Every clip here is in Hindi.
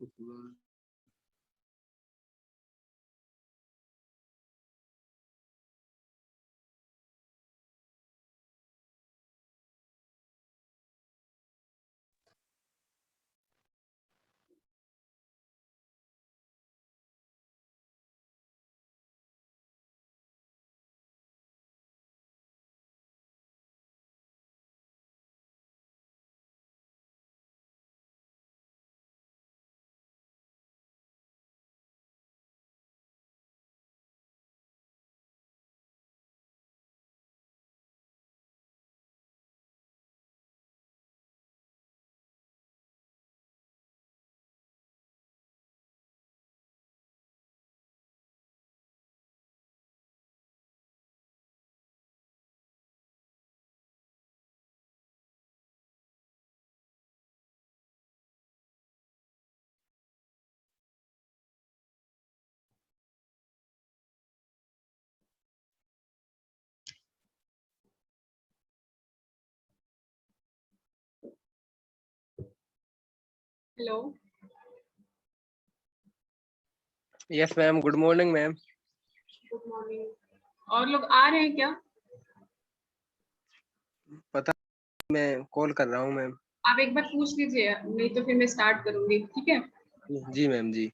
Hello. Yes ma'am, good morning ma'am. Good morning. और लोग आ रहे हैं क्या? पता मैं कॉल कर रहा हूँ मैम। आप एक बार पूछ लीजिए, नहीं तो फिर मैं स्टार्ट करूंगी, ठीक है? जी मैम जी।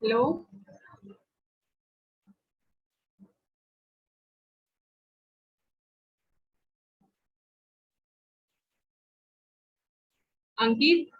हेलो। अंकित।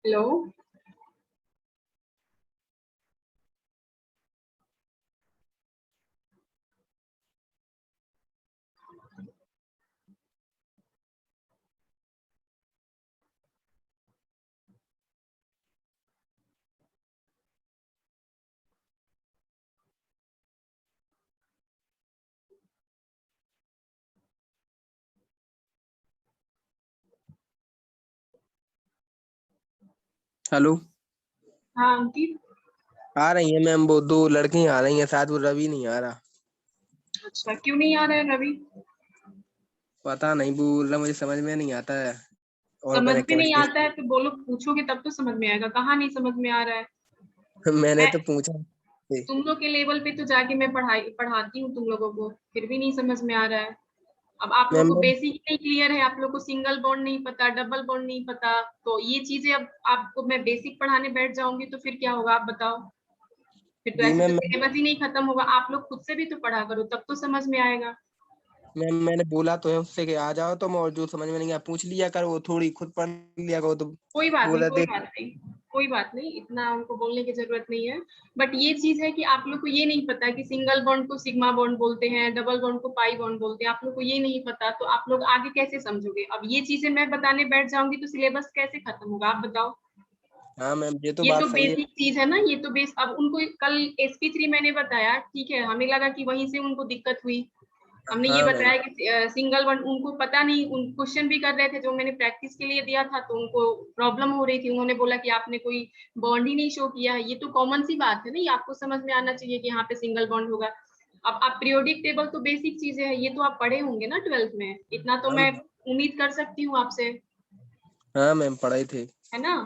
हेलो। हेलो। हाँ अंकित। आ रही है मैम, वो 2 लड़की आ रही हैं साथ, वो रवि नहीं आ रहा। अच्छा, क्यों नहीं आ रहा है रवि? पता नहीं, बोल रहा मुझे समझ में नहीं आता है। समझ ऑर्गेनिक में नहीं केमिस्ट्री। आता है तो बोलो, पूछोगे तब तो समझ में आएगा। कहाँ नहीं समझ में आ रहा है? मैंने मैं तो पूछा थे। तुम लोग के लेवल पे तो जाके मैं पढ़ाती हूँ तुम लोगों को, फिर भी नहीं समझ में आ रहा है। अब आप लोग मैम को बेसिक नहीं क्लियर है, आप लोग को सिंगल बॉन्ड नहीं पता, डबल बॉन्ड नहीं पता, तो ये चीजें अब आपको मैं बेसिक पढ़ाने बैठ जाऊंगी तो फिर क्या होगा आप बताओ? फिर तो जी ऐसे तो मैम। सिलेबस ही नहीं खत्म होगा। आप लोग खुद से भी तो पढ़ा करो, तब तो समझ में आएगा। मैम मैंने बोला तो है उससे कि आ जाओ तुम, और जो समझ में नहीं आया पूछ लिया करो, वो थोड़ी खुद पढ़ लिया करो तो। कोई बात नहीं, बोला कोई थे। बात नहीं, कोई बात नहीं, इतना उनको बोलने की जरूरत नहीं है। बट ये चीज है कि आप लोग को ये नहीं पता कि सिंगल बॉन्ड को सिग्मा बॉन्ड बोलते हैं, डबल बॉन्ड को पाई बॉन्ड बोलते हैं। आप लोग को ये नहीं पता तो आप लोग आगे कैसे समझोगे? अब ये चीजें मैं बताने बैठ जाऊंगी तो सिलेबस कैसे खत्म होगा आप बताओ? हाँ मैम, ये तो ये बात तो सही है। बेसिक चीज है ना, ये तो बेस। अब उनको कल SP3 मैंने बताया, ठीक है, हमें लगा कि वहीं से उनको दिक्कत हुई। हमने ये हाँ मैम। बताया कि सिंगल वन उनको पता नहीं, उन क्वेश्चन भी कर रहे थे जो मैंने प्रैक्टिस के लिए दिया था, तो उनको प्रॉब्लम हो रही थी। उन्होंने बोला कि आपने कोई बॉन्ड ही नहीं शो किया है। ये तो कॉमन सी बात है ना, ये आपको समझ में आना चाहिए कि यहाँ पे सिंगल बॉन्ड होगा। अब आप पीरियोडिक टेबल तो बेसिक चीजें है, ये तो आप पढ़े होंगे ना 12th में, इतना तो हाँ मैं मैम। उम्मीद कर सकती हूँ आपसे, हाँ मैम, पढ़ाई थे। है ना?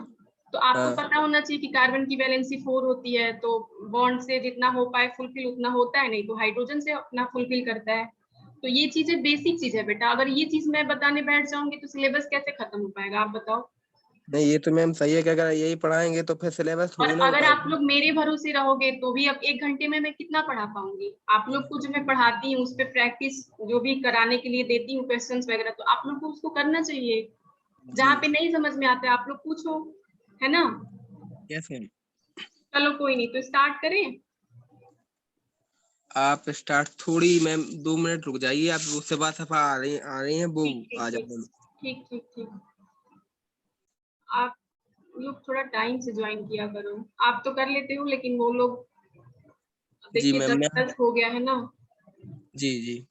तो आपको हाँ। पता होना चाहिए कि कार्बन की वैलेंसी 4 होती है, तो बॉन्ड से जितना हो पाए फुलफिल उतना होता है, नहीं तो हाइड्रोजन से अपना फुलफिल करता है। तो ये चीजें बेसिक चीज है बेटा। अगर ये चीज मैं बताने बैठ जाऊंगी तो सिलेबस कैसे खत्म हो पाएगा आप बताओ? नहीं, ये तो मैम सही है कि अगर यही पढ़ाएंगे तो फिर सिलेबस और थोड़ी ना हो अगर आप पाएगा। लोग मेरे भरोसे रहोगे तो भी अब 1 घंटे में मैं कितना पढ़ा पाऊंगी? आप लोग को जो मैं पढ़ाती हूँ उस पर प्रैक्टिस जो भी कराने के लिए देती हूँ क्वेश्चन वगैरह, तो आप लोग को उसको करना चाहिए। जी। जहाँ पे नहीं समझ में आता है आप लोग पूछो, है ना? Yes ma'am. चलो कोई नहीं, तो स्टार्ट करें। आप स्टार्ट थोड़ी मैम 2 मिनट रुक जाइए, आप उससे बात सफा आ रही हैं वो। ठीक ठीक आ ठीक, जाओ। ठीक ठीक ठीक। आप लोग थोड़ा टाइम से ज्वाइन किया करो। आप तो कर लेते हो लेकिन वो लोग, जी देखिए मैम, 10 मैं। 10 हो गया है ना। जी जी।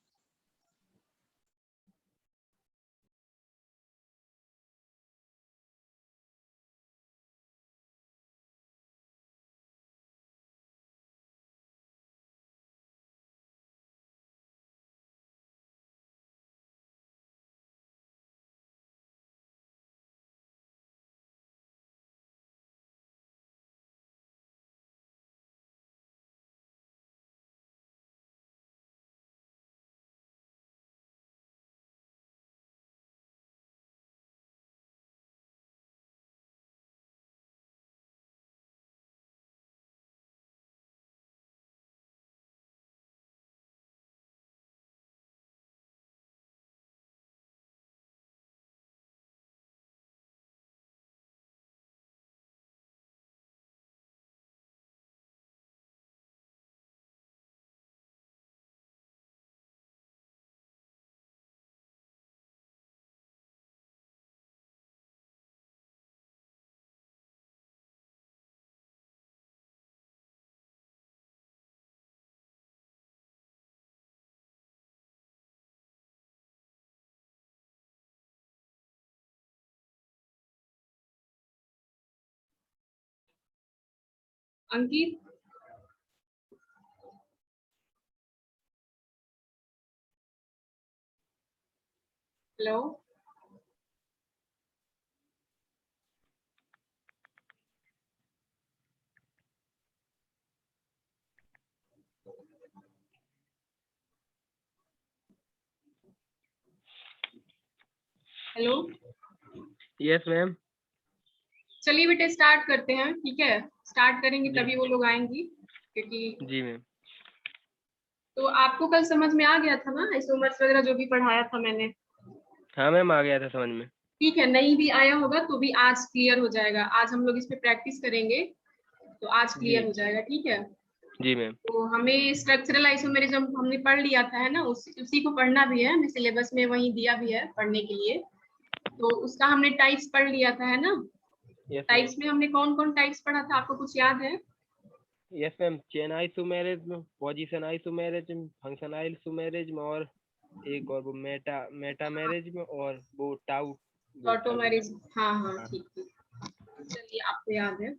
अंकित, हेलो। हेलो। Yes ma'am. चलिए बेटा स्टार्ट करते हैं, ठीक है? स्टार्ट करेंगे जी। तभी वो लोग आएंगी, क्योंकि जी मैम। तो आपको कल समझ में आ गया था ना आइसोमर्स वगैरह जो भी पढ़ाया था मैंने? हाँ मैम, आ गया था समझ में। ठीक है, नहीं भी आया होगा तो भी आज क्लियर हो जाएगा। आज हम लोग इस पे प्रैक्टिस करेंगे तो आज क्लियर जी। हो जाएगा, ठीक है? जी मैम। तो हमें स्ट्रक्चरल आइसोमेरिज्म हमने पढ़ लिया था, है ना? उसी को पढ़ना भी है, हमें सिलेबस में वही दिया भी है पढ़ने के लिए। तो उसका हमने टाइप्स पढ़ लिया था, है ना? Yes ma'am. टाइप्स में हमने कौन कौन टाइप्स पढ़ा था, आपको कुछ याद है? Yes ma'am, chain isomerism, position isomerism, function isomerism, और एक और वो मेटामेरिज्म, और वो टाउ। वो टाउ। ऑटोमेरिज्म, हाँ हाँ हाँ। ठीक ठीक। चलिए आपको याद है।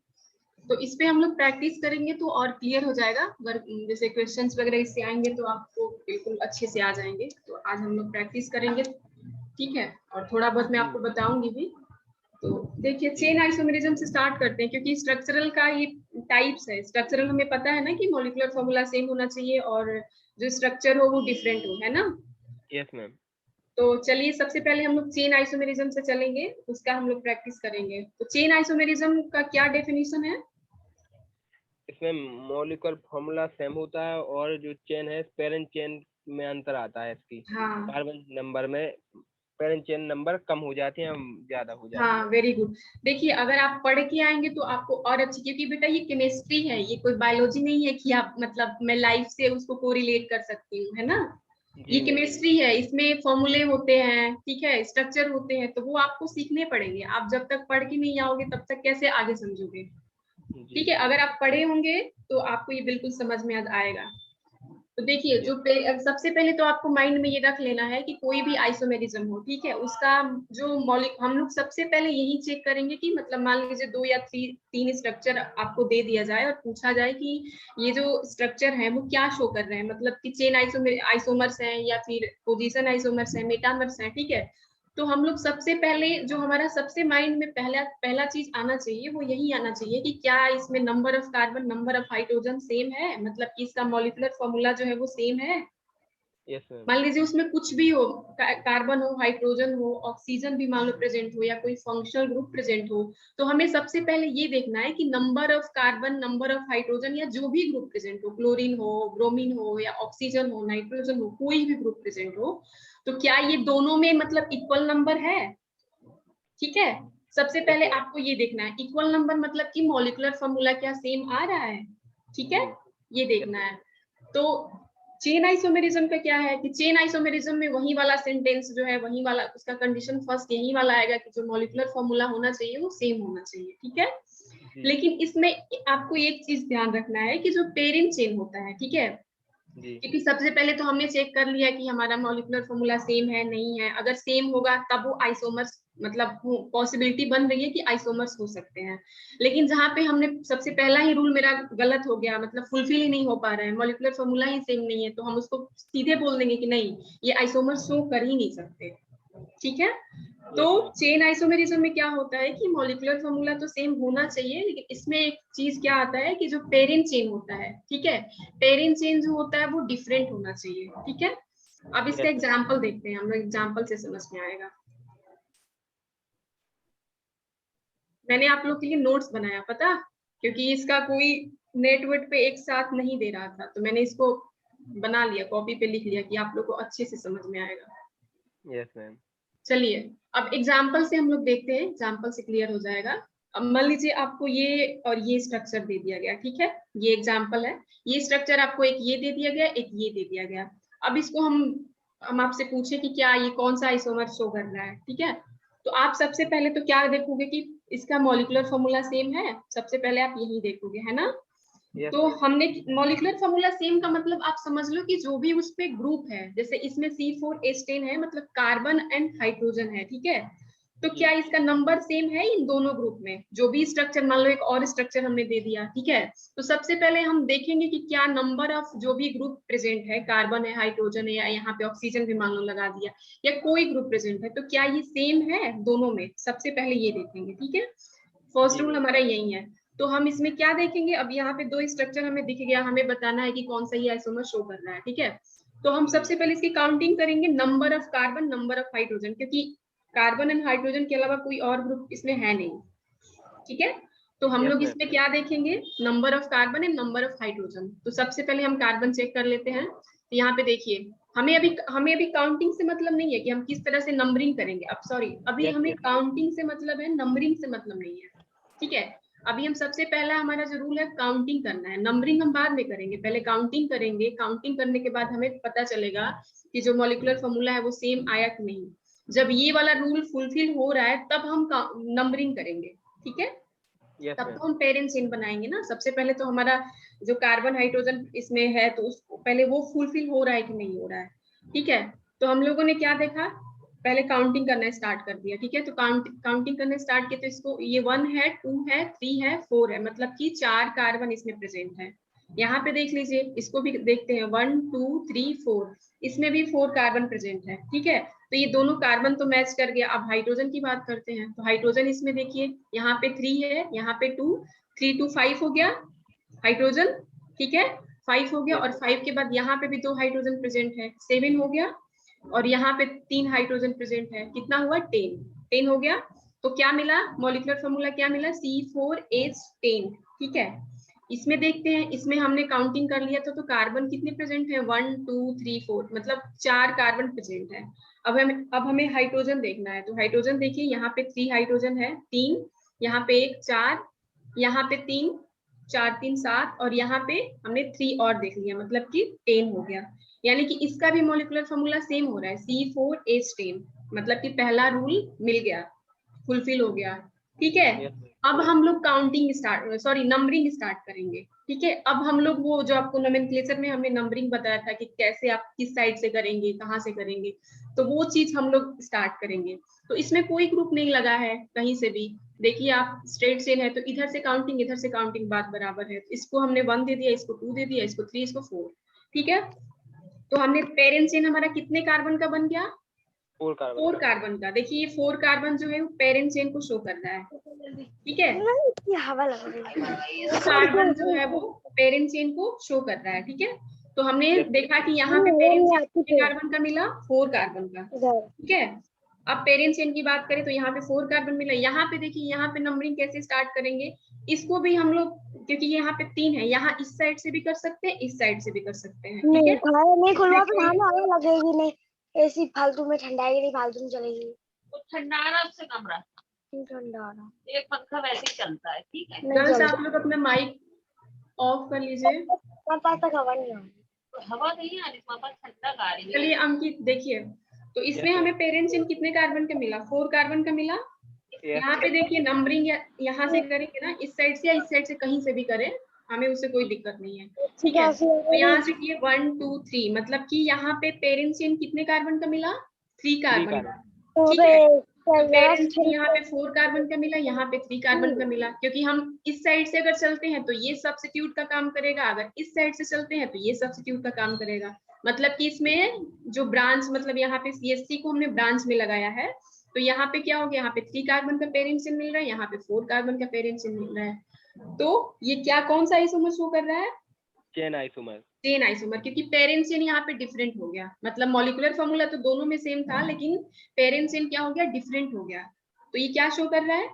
तो इस पे हम लोग प्रैक्टिस करेंगे तो और क्लियर हो जाएगा। अगर जैसे क्वेश्चंस वगैरह इससे आएंगे तो आपको बिल्कुल अच्छे से आ जाएंगे। तो आज हम लोग प्रैक्टिस करेंगे, ठीक है, और थोड़ा बहुत मैं जी आपको बताऊंगी भी। तो देखिए जी चेन आइसोमेरिज्म से स्टार्ट करते हैं, क्योंकि स्ट्रक्चरल का ये टाइप्स है। स्ट्रक्चरल हमें पता है ना कि मॉलिक्यूलर फॉर्मूला सेम होना चाहिए और जो स्ट्रक्चर हो वो डिफरेंट हो, है ना। Yes ma'am. तो चलिए सबसे पहले हम लोग चेन आइसोमेरिज्म से चलेंगे, उसका हम लोग प्रैक्टिस करेंगे। तो चेन आइसोमेरिज्म का क्या डेफिनेशन है? इसमें मॉलिक्यूलर फॉर्मूला सेम होता है और जो चेन है पेरेंट चेन में अंतर आता है इसकी। हाँ कार्बन नंबर में पेरेंट चेन नंबर कम हो जाती है, ज्यादा हो जाती हाँ, है। Very good. देखिए अगर आप पढ़ के आएंगे तो आपको और अच्छी, क्योंकि बेटा ये केमिस्ट्री है, ये कोई बायोलॉजी नहीं है कि आप मतलब मैं लाइफ से उसको कोरिलेट कर सकती हूँ, है ना। ये जी मैम। केमिस्ट्री है, इसमें फॉर्मूले होते हैं, ठीक है, स्ट्रक्चर होते हैं, तो वो आपको सीखने पड़ेंगे। आप जब तक पढ़ के नहीं आओगे तब तक कैसे आगे समझोगे। जी ठीक है, अगर आप पढ़े होंगे तो आपको ये बिल्कुल समझ में आएगा। तो देखिए यस। सबसे पहले तो आपको माइंड में ये रख लेना है कि कोई भी आइसोमेरिज्म हो, ठीक है, उसका जो मौलिक, हम लोग सबसे पहले यही चेक करेंगे कि मतलब मान लीजिए 2 या 3 स्ट्रक्चर आपको दे दिया जाए और पूछा जाए कि ये जो स्ट्रक्चर है वो क्या शो कर रहे हैं, मतलब कि चेन आइसोमर्स हैं या फिर पोजीशन आइसोमर्स हैं, मेटामर्स हैं, ठीक है। तो हम लोग सबसे पहले जो हमारा सबसे माइंड में पहला पहला चीज आना चाहिए वो यही आना चाहिए कि क्या इसमें number of carbon number of hydrogen same है, मतलब कि इसका मॉलिक्यूलर फॉर्मूला जो है वो सेम है। Yes ma'am. मान लीजिए उसमें कुछ भी हो, कार्बन हो, हाइड्रोजन हो, ऑक्सीजन भी मान लो प्रेजेंट हो या कोई फंक्शनल ग्रुप प्रेजेंट हो, तो हमें सबसे पहले ये देखना है कि number of carbon number of hydrogen या जो भी ग्रुप प्रेजेंट हो, क्लोरीन हो, ब्रोमीन हो या ऑक्सीजन हो, नाइट्रोजन हो, कोई भी ग्रुप प्रेजेंट हो, तो क्या ये दोनों में मतलब इक्वल नंबर है। ठीक है, सबसे यस पहले मैम। आपको ये देखना है इक्वल नंबर, मतलब कि मॉलिक्यूलर फॉर्मूला क्या सेम आ रहा है, ठीक है, जी। ये यस देखना मैम। है। तो चेन आइसोमेरिज्म का क्या है कि चेन आइसोमेरिज्म में वही वाला सेंटेंस जो है, वही वाला उसका कंडीशन फर्स्ट यही वाला आएगा कि जो मॉलिक्यूलर फॉर्मूला होना चाहिए वो सेम होना चाहिए, ठीक है। जी लेकिन इसमें आपको एक चीज ध्यान रखना है कि जो पेरेंट चेन होता है, ठीक है, जी। क्योंकि सबसे पहले तो हमने चेक कर लिया कि हमारा मॉलिक्यूलर फॉर्मूला सेम है नहीं है। अगर सेम होगा तब वो आइसोमर्स, मतलब पॉसिबिलिटी बन रही है कि आइसोमर्स हो सकते हैं। लेकिन जहां पे हमने सबसे पहला ही रूल मेरा गलत हो गया, मतलब फुलफिल ही नहीं हो पा रहा है, मॉलिक्यूलर फॉर्मूला ही सेम नहीं है, तो हम उसको सीधे बोल देंगे कि नहीं, ये आइसोमर्स शो कर ही नहीं सकते, ठीक है। तो यस मैम। चेन आइसोमेरिज्म में क्या होता है कि मॉलिक्यूलर फॉर्मूला तो सेम होना चाहिए, लेकिन इसमें एक चीज क्या आता है कि जो पेरेंट चेन होता है, ठीक है, पेरेंट चेन जो होता है वो डिफरेंट होना चाहिए, ठीक है। अब इसका यस मैम। एग्जाम्पल देखते हैं हम लोग, एग्जाम्पल से समझ में आएगा। मैंने आप लोग के लिए नोट्स बनाया, पता, क्योंकि इसका कोई नेटवर्क पे एक साथ नहीं दे रहा था, तो मैंने इसको बना लिया, कॉपी पे लिख लिया कि आप लोग को अच्छे से समझ में आएगा। Yes ma'am. चलिए अब एग्जाम्पल से हम लोग देखते हैं, एग्जाम्पल से क्लियर हो जाएगा। अब मान लीजिए आपको ये और ये स्ट्रक्चर दे दिया गया, ठीक है, ये एग्जाम्पल है। ये स्ट्रक्चर आपको एक ये दे दिया गया, एक ये दे दिया गया। अब इसको हम आपसे पूछे कि क्या ये कौन सा आइसोमर शो कर रहा है, ठीक है। तो आप सबसे पहले तो क्या देखोगे कि इसका मॉलिक्यूलर फॉर्मूला सेम है, सबसे पहले आप यही देखोगे, है ना। यस तो मैम। हमने मॉलिक्यूलर फॉर्मूला सेम का मतलब आप समझ लो कि जो भी उस पे ग्रुप है, जैसे इसमें C4H10 है, मतलब कार्बन एंड हाइड्रोजन है, ठीक है। तो जी। क्या इसका नंबर सेम है इन दोनों ग्रुप में, जो भी स्ट्रक्चर, मान लो एक और स्ट्रक्चर हमने दे दिया, ठीक है। तो सबसे पहले हम देखेंगे कि क्या नंबर ऑफ जो भी ग्रुप प्रेजेंट है, कार्बन है, हाइड्रोजन है, या यहाँ पे ऑक्सीजन भी मान लो लगा दिया, या कोई ग्रुप प्रेजेंट है, तो क्या ये सेम है दोनों में, सबसे पहले ये देखेंगे, ठीक है। फर्स्ट जी रूल मैम। हमारा यही है। तो हम इसमें क्या देखेंगे, अब यहाँ पे 2 स्ट्रक्चर हमें दिख गया, हमें बताना है कि कौन सा ये आइसोमर शो कर रहा है, ठीक है। तो हम जी। सबसे पहले इसकी काउंटिंग करेंगे, number of carbon number of hydrogen, क्योंकि कार्बन एंड हाइड्रोजन के अलावा कोई और ग्रुप इसमें है नहीं, ठीक है। तो हम यस लोग मैम। इसमें क्या देखेंगे, number of carbon and number of hydrogen. तो सबसे पहले हम कार्बन चेक कर लेते हैं। तो यहाँ पे देखिए, हमें अभी काउंटिंग से मतलब नहीं है कि हम किस तरह से नंबरिंग करेंगे, अब सॉरी, अभी यस हमें यस। काउंटिंग से मतलब है, नंबरिंग से मतलब नहीं है, ठीक है। अभी हम सबसे पहला हमारा जो रूल है काउंटिंग करना है, नंबरिंग हम बाद में करेंगे, पहले काउंटिंग करेंगे। काउंटिंग करने के बाद हमें पता चलेगा कि जो मॉलिक्यूलर फॉर्मूला है वो सेम आया कि नहीं। जब ये वाला रूल फुलफिल हो रहा है तब हम नंबरिंग करेंगे, ठीक है। यस तब मैम। तो हम पेरेंट चेन बनाएंगे ना। सबसे पहले तो हमारा जो कार्बन हाइड्रोजन इसमें है, तो उसको पहले वो फुलफिल हो रहा है कि नहीं हो रहा है, ठीक है। तो हम लोगों ने क्या देखा, पहले काउंटिंग करना स्टार्ट कर दिया, ठीक है। तो काउंटिंग करना स्टार्ट किया, तो इसको ये 1 है, 2 है, 3 है, 4 है, मतलब कि 4 कार्बन इसमें प्रेजेंट है। यहाँ पे देख लीजिए, इसको भी देखते हैं, 1 2 3 4, इसमें भी 4 कार्बन प्रेजेंट है, ठीक है। तो ये दोनों कार्बन तो मैच कर गया। अब हाइड्रोजन की बात करते हैं, तो हाइड्रोजन इसमें देखिए, यहाँ पे 3 है, यहाँ पे 2, 3 2 5 हो गया हाइड्रोजन, ठीक है, 5 हो गया। और 5 के बाद यहाँ पे भी 2 हाइड्रोजन प्रेजेंट है, 7 हो गया। और यहाँ पे 3 हाइड्रोजन प्रेजेंट है, कितना हुआ 10 हो गया। तो क्या मिला, मॉलिक्यूलर फॉर्मूला क्या मिला, C4H10, ठीक है। इसमें देखते हैं, इसमें हमने काउंटिंग कर लिया था, तो कार्बन कितने प्रेजेंट है, 1 2 3 4, मतलब 4 कार्बन प्रेजेंट है। अब हमें हाइड्रोजन देखना है, तो हाइड्रोजन देखिए, यहाँ पे 3 हाइड्रोजन है, 3, यहाँ पे 1 4, यहाँ पे 3 4 3 7, और यहाँ पे हमने 3 और देख लिया, मतलब कि 10 हो गया। यानी कि इसका भी मॉलिक्यूलर फॉर्मूला सेम हो रहा है, C4H10, मतलब कि पहला रूल मिल गया, फुलफिल हो गया, ठीक है। अब हम लोग नंबरिंग स्टार्ट करेंगे, ठीक है। अब हम लोग वो जो आपको नोमेनक्लेचर में हमने नंबरिंग बताया था कि कैसे आप किस साइड से करेंगे, कहाँ से करेंगे, तो वो चीज हम लोग स्टार्ट करेंगे। तो इसमें कोई ग्रुप नहीं लगा है कहीं से भी, देखिए आप स्ट्रेट चेन है, तो इधर से काउंटिंग बात बराबर है। इसको हमने 1 दे दिया, इसको 2 दे दिया, इसको 3, इसको 4, ठीक है। तो हमने पेरेंट चेन हमारा कितने कार्बन का बन गया, 4 कार्बन का। देखिए ये 4 कार्बन जो है वो पेरेंट चेन को शो कर रहा है, ठीक है। हवा लग रही है, कार्बन जो है वो पेरेंट चेन को शो कर रहा है, ठीक है। तो हमने देखा कि यहाँ पे पेरेंट चेन कितने कार्बन का मिला, 4 कार्बन का, ठीक है। अब पेरेंट चेन की बात करें, तो यहाँ पे 4 कार्बन मिला। यहाँ पे देखिए, यहाँ पे नंबरिंग कैसे स्टार्ट करेंगे, इसको भी हम लोग, क्योंकि यहाँ पे 3 है, यहाँ इस साइड से भी कर सकते हैं, इस साइड से भी कर सकते हैं, ठीक है। नहीं खुलवा तो हमें हवा लगेगी नहीं, एसी फालतू में ठंडाएगी नहीं, फालतू में चलेगी। तो ठंडाना उससे कमरा, ठंडा एक पंखा वैसे ही चलता है, ठीक है। गर्ल्स आप लोग अपना माइक ऑफ कर लीजिए। पास तक हवा नहीं आ रही, तो हवा नहीं आ रही, वहाँ पर ठंडा आ रही है। चलिए अंकित देखिए, तो इसमें हमें पेरेंट चेन कितने कार्बन का मिला, 4 कार्बन का मिला। यहाँ पे देखिए नंबरिंग यहाँ से करेंगे ना, इस साइड से या इस साइड से कहीं से भी करें, हमें उससे कोई दिक्कत नहीं है, ठीक है। तो यहाँ से किए 1 2 3, मतलब कि यहाँ पे पेरेंट चेन कितने कार्बन का मिला, 3 कार्बन का, ठीक है। तो पेरेंट चेन यहाँ पे 4 कार्बन का मिला, यहाँ पे 3 कार्बन का मिला। क्योंकि हम इस साइड से अगर चलते हैं तो ये सब्स्टिट्यूट का काम करेगा, अगर इस साइड से चलते हैं तो ये सब्स्टिट्यूट का काम करेगा। मतलब कि इसमें जो ब्रांच, मतलब यहाँ पे CH3 को हमने ब्रांच में लगाया है, तो यहाँ पे क्या हो गया, यहाँ पे 3 कार्बन का पेरेंट चेन मिल रहा है, यहाँ पे 4 कार्बन का पेरेंट चेन मिल रहा है। तो ये क्या, कौन सा आइसोमर शो कर रहा है, चेन आइसोमर, चेन आइसोमर, क्योंकि पेरेंट चेन यहाँ पे डिफरेंट हो गया। मतलब मॉलिक्यूलर फॉर्मूला तो दोनों में सेम था, लेकिन पेरेंट चेन क्या हो गया, डिफरेंट हो गया। तो ये क्या शो कर रहा है,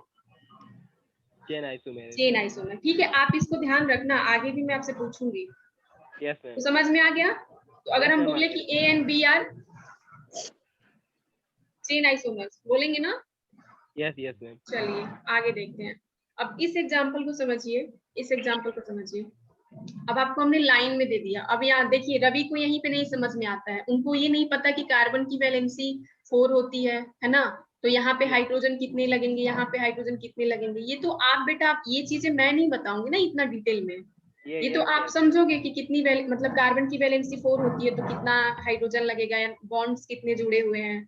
चेन आइसोमर, चेन आइसोमर, ठीक है। आप इसको ध्यान रखना, आगे भी मैं आपसे पूछूंगी। Yes ma'am. तो समझ में आ गया। तो अगर हम बोले कि A and B are chain isomers, बोलेंगे ना, यस यस मैम। चलिए आगे देखते हैं। अब इस एग्जांपल को समझिए, इस एग्जांपल को समझिए। अब आपको हमने लाइन में दे दिया। अब यहाँ देखिए, रवि को यहीं पे नहीं समझ में आता है, उनको ये नहीं पता कि कार्बन की वैलेंसी 4 होती है ना। तो यहाँ पे हाइड्रोजन कितने लगेंगे, यहाँ पे हाइड्रोजन कितने लगेंगे, ये तो आप बेटा, आप ये चीजें मैं नहीं बताऊंगी ना इतना डिटेल में। ये तो आप समझोगे कि कितनी मतलब कार्बन की वैलेंसी 4 होती है तो कितना हाइड्रोजन लगेगा, या बॉन्ड्स कितने जुड़े हुए हैं,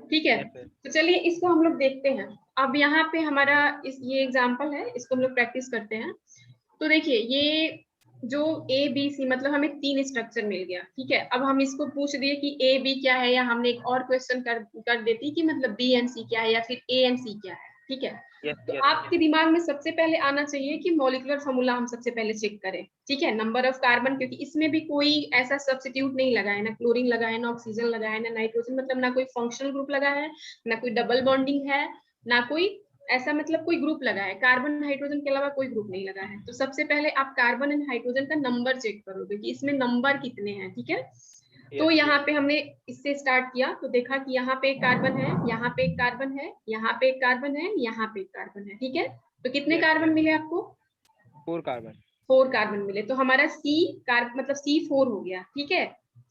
ठीक है। तो चलिए इसको हम लोग देखते हैं। अब यहाँ पे हमारा ये एग्जाम्पल है, इसको हम लोग प्रैक्टिस करते हैं। तो देखिए, ये जो ABC, मतलब हमें 3 स्ट्रक्चर मिल गया, ठीक है। अब हम इसको पूछ दिए कि AB क्या है, या हमने एक और क्वेश्चन कर देती कि मतलब B and C क्या है, या फिर A and C क्या है, ठीक है। तो आपके दिमाग में सबसे पहले आना चाहिए कि मॉलिक्यूलर फॉर्मूला हम सबसे पहले चेक करें, ठीक है। नंबर ऑफ कार्बन, क्योंकि इसमें भी कोई ऐसा सब्स्टिट्यूट नहीं लगा है, ना क्लोरीन लगा है, ना ऑक्सीजन लगा है, ना नाइट्रोजन, मतलब ना कोई फंक्शनल ग्रुप लगा है, ना कोई डबल बॉन्डिंग है, ना कोई ऐसा मतलब कोई ग्रुप लगा है। कार्बन हाइड्रोजन के अलावा कोई ग्रुप नहीं लगा है। तो सबसे पहले आप कार्बन एंड हाइड्रोजन का नंबर चेक करोगे कि इसमें नंबर कितने हैं, ठीक है। तो यहाँ पे हमने इससे स्टार्ट किया, तो देखा कि यहाँ पे एक कार्बन है, यहाँ पे एक कार्बन है, यहाँ पे एक कार्बन है, यहाँ पे एक कार्बन है, ठीक है। तो कितने कार्बन मिले आपको, 4 कार्बन, 4 कार्बन मिले। तो हमारा मतलब C4 हो गया, ठीक है,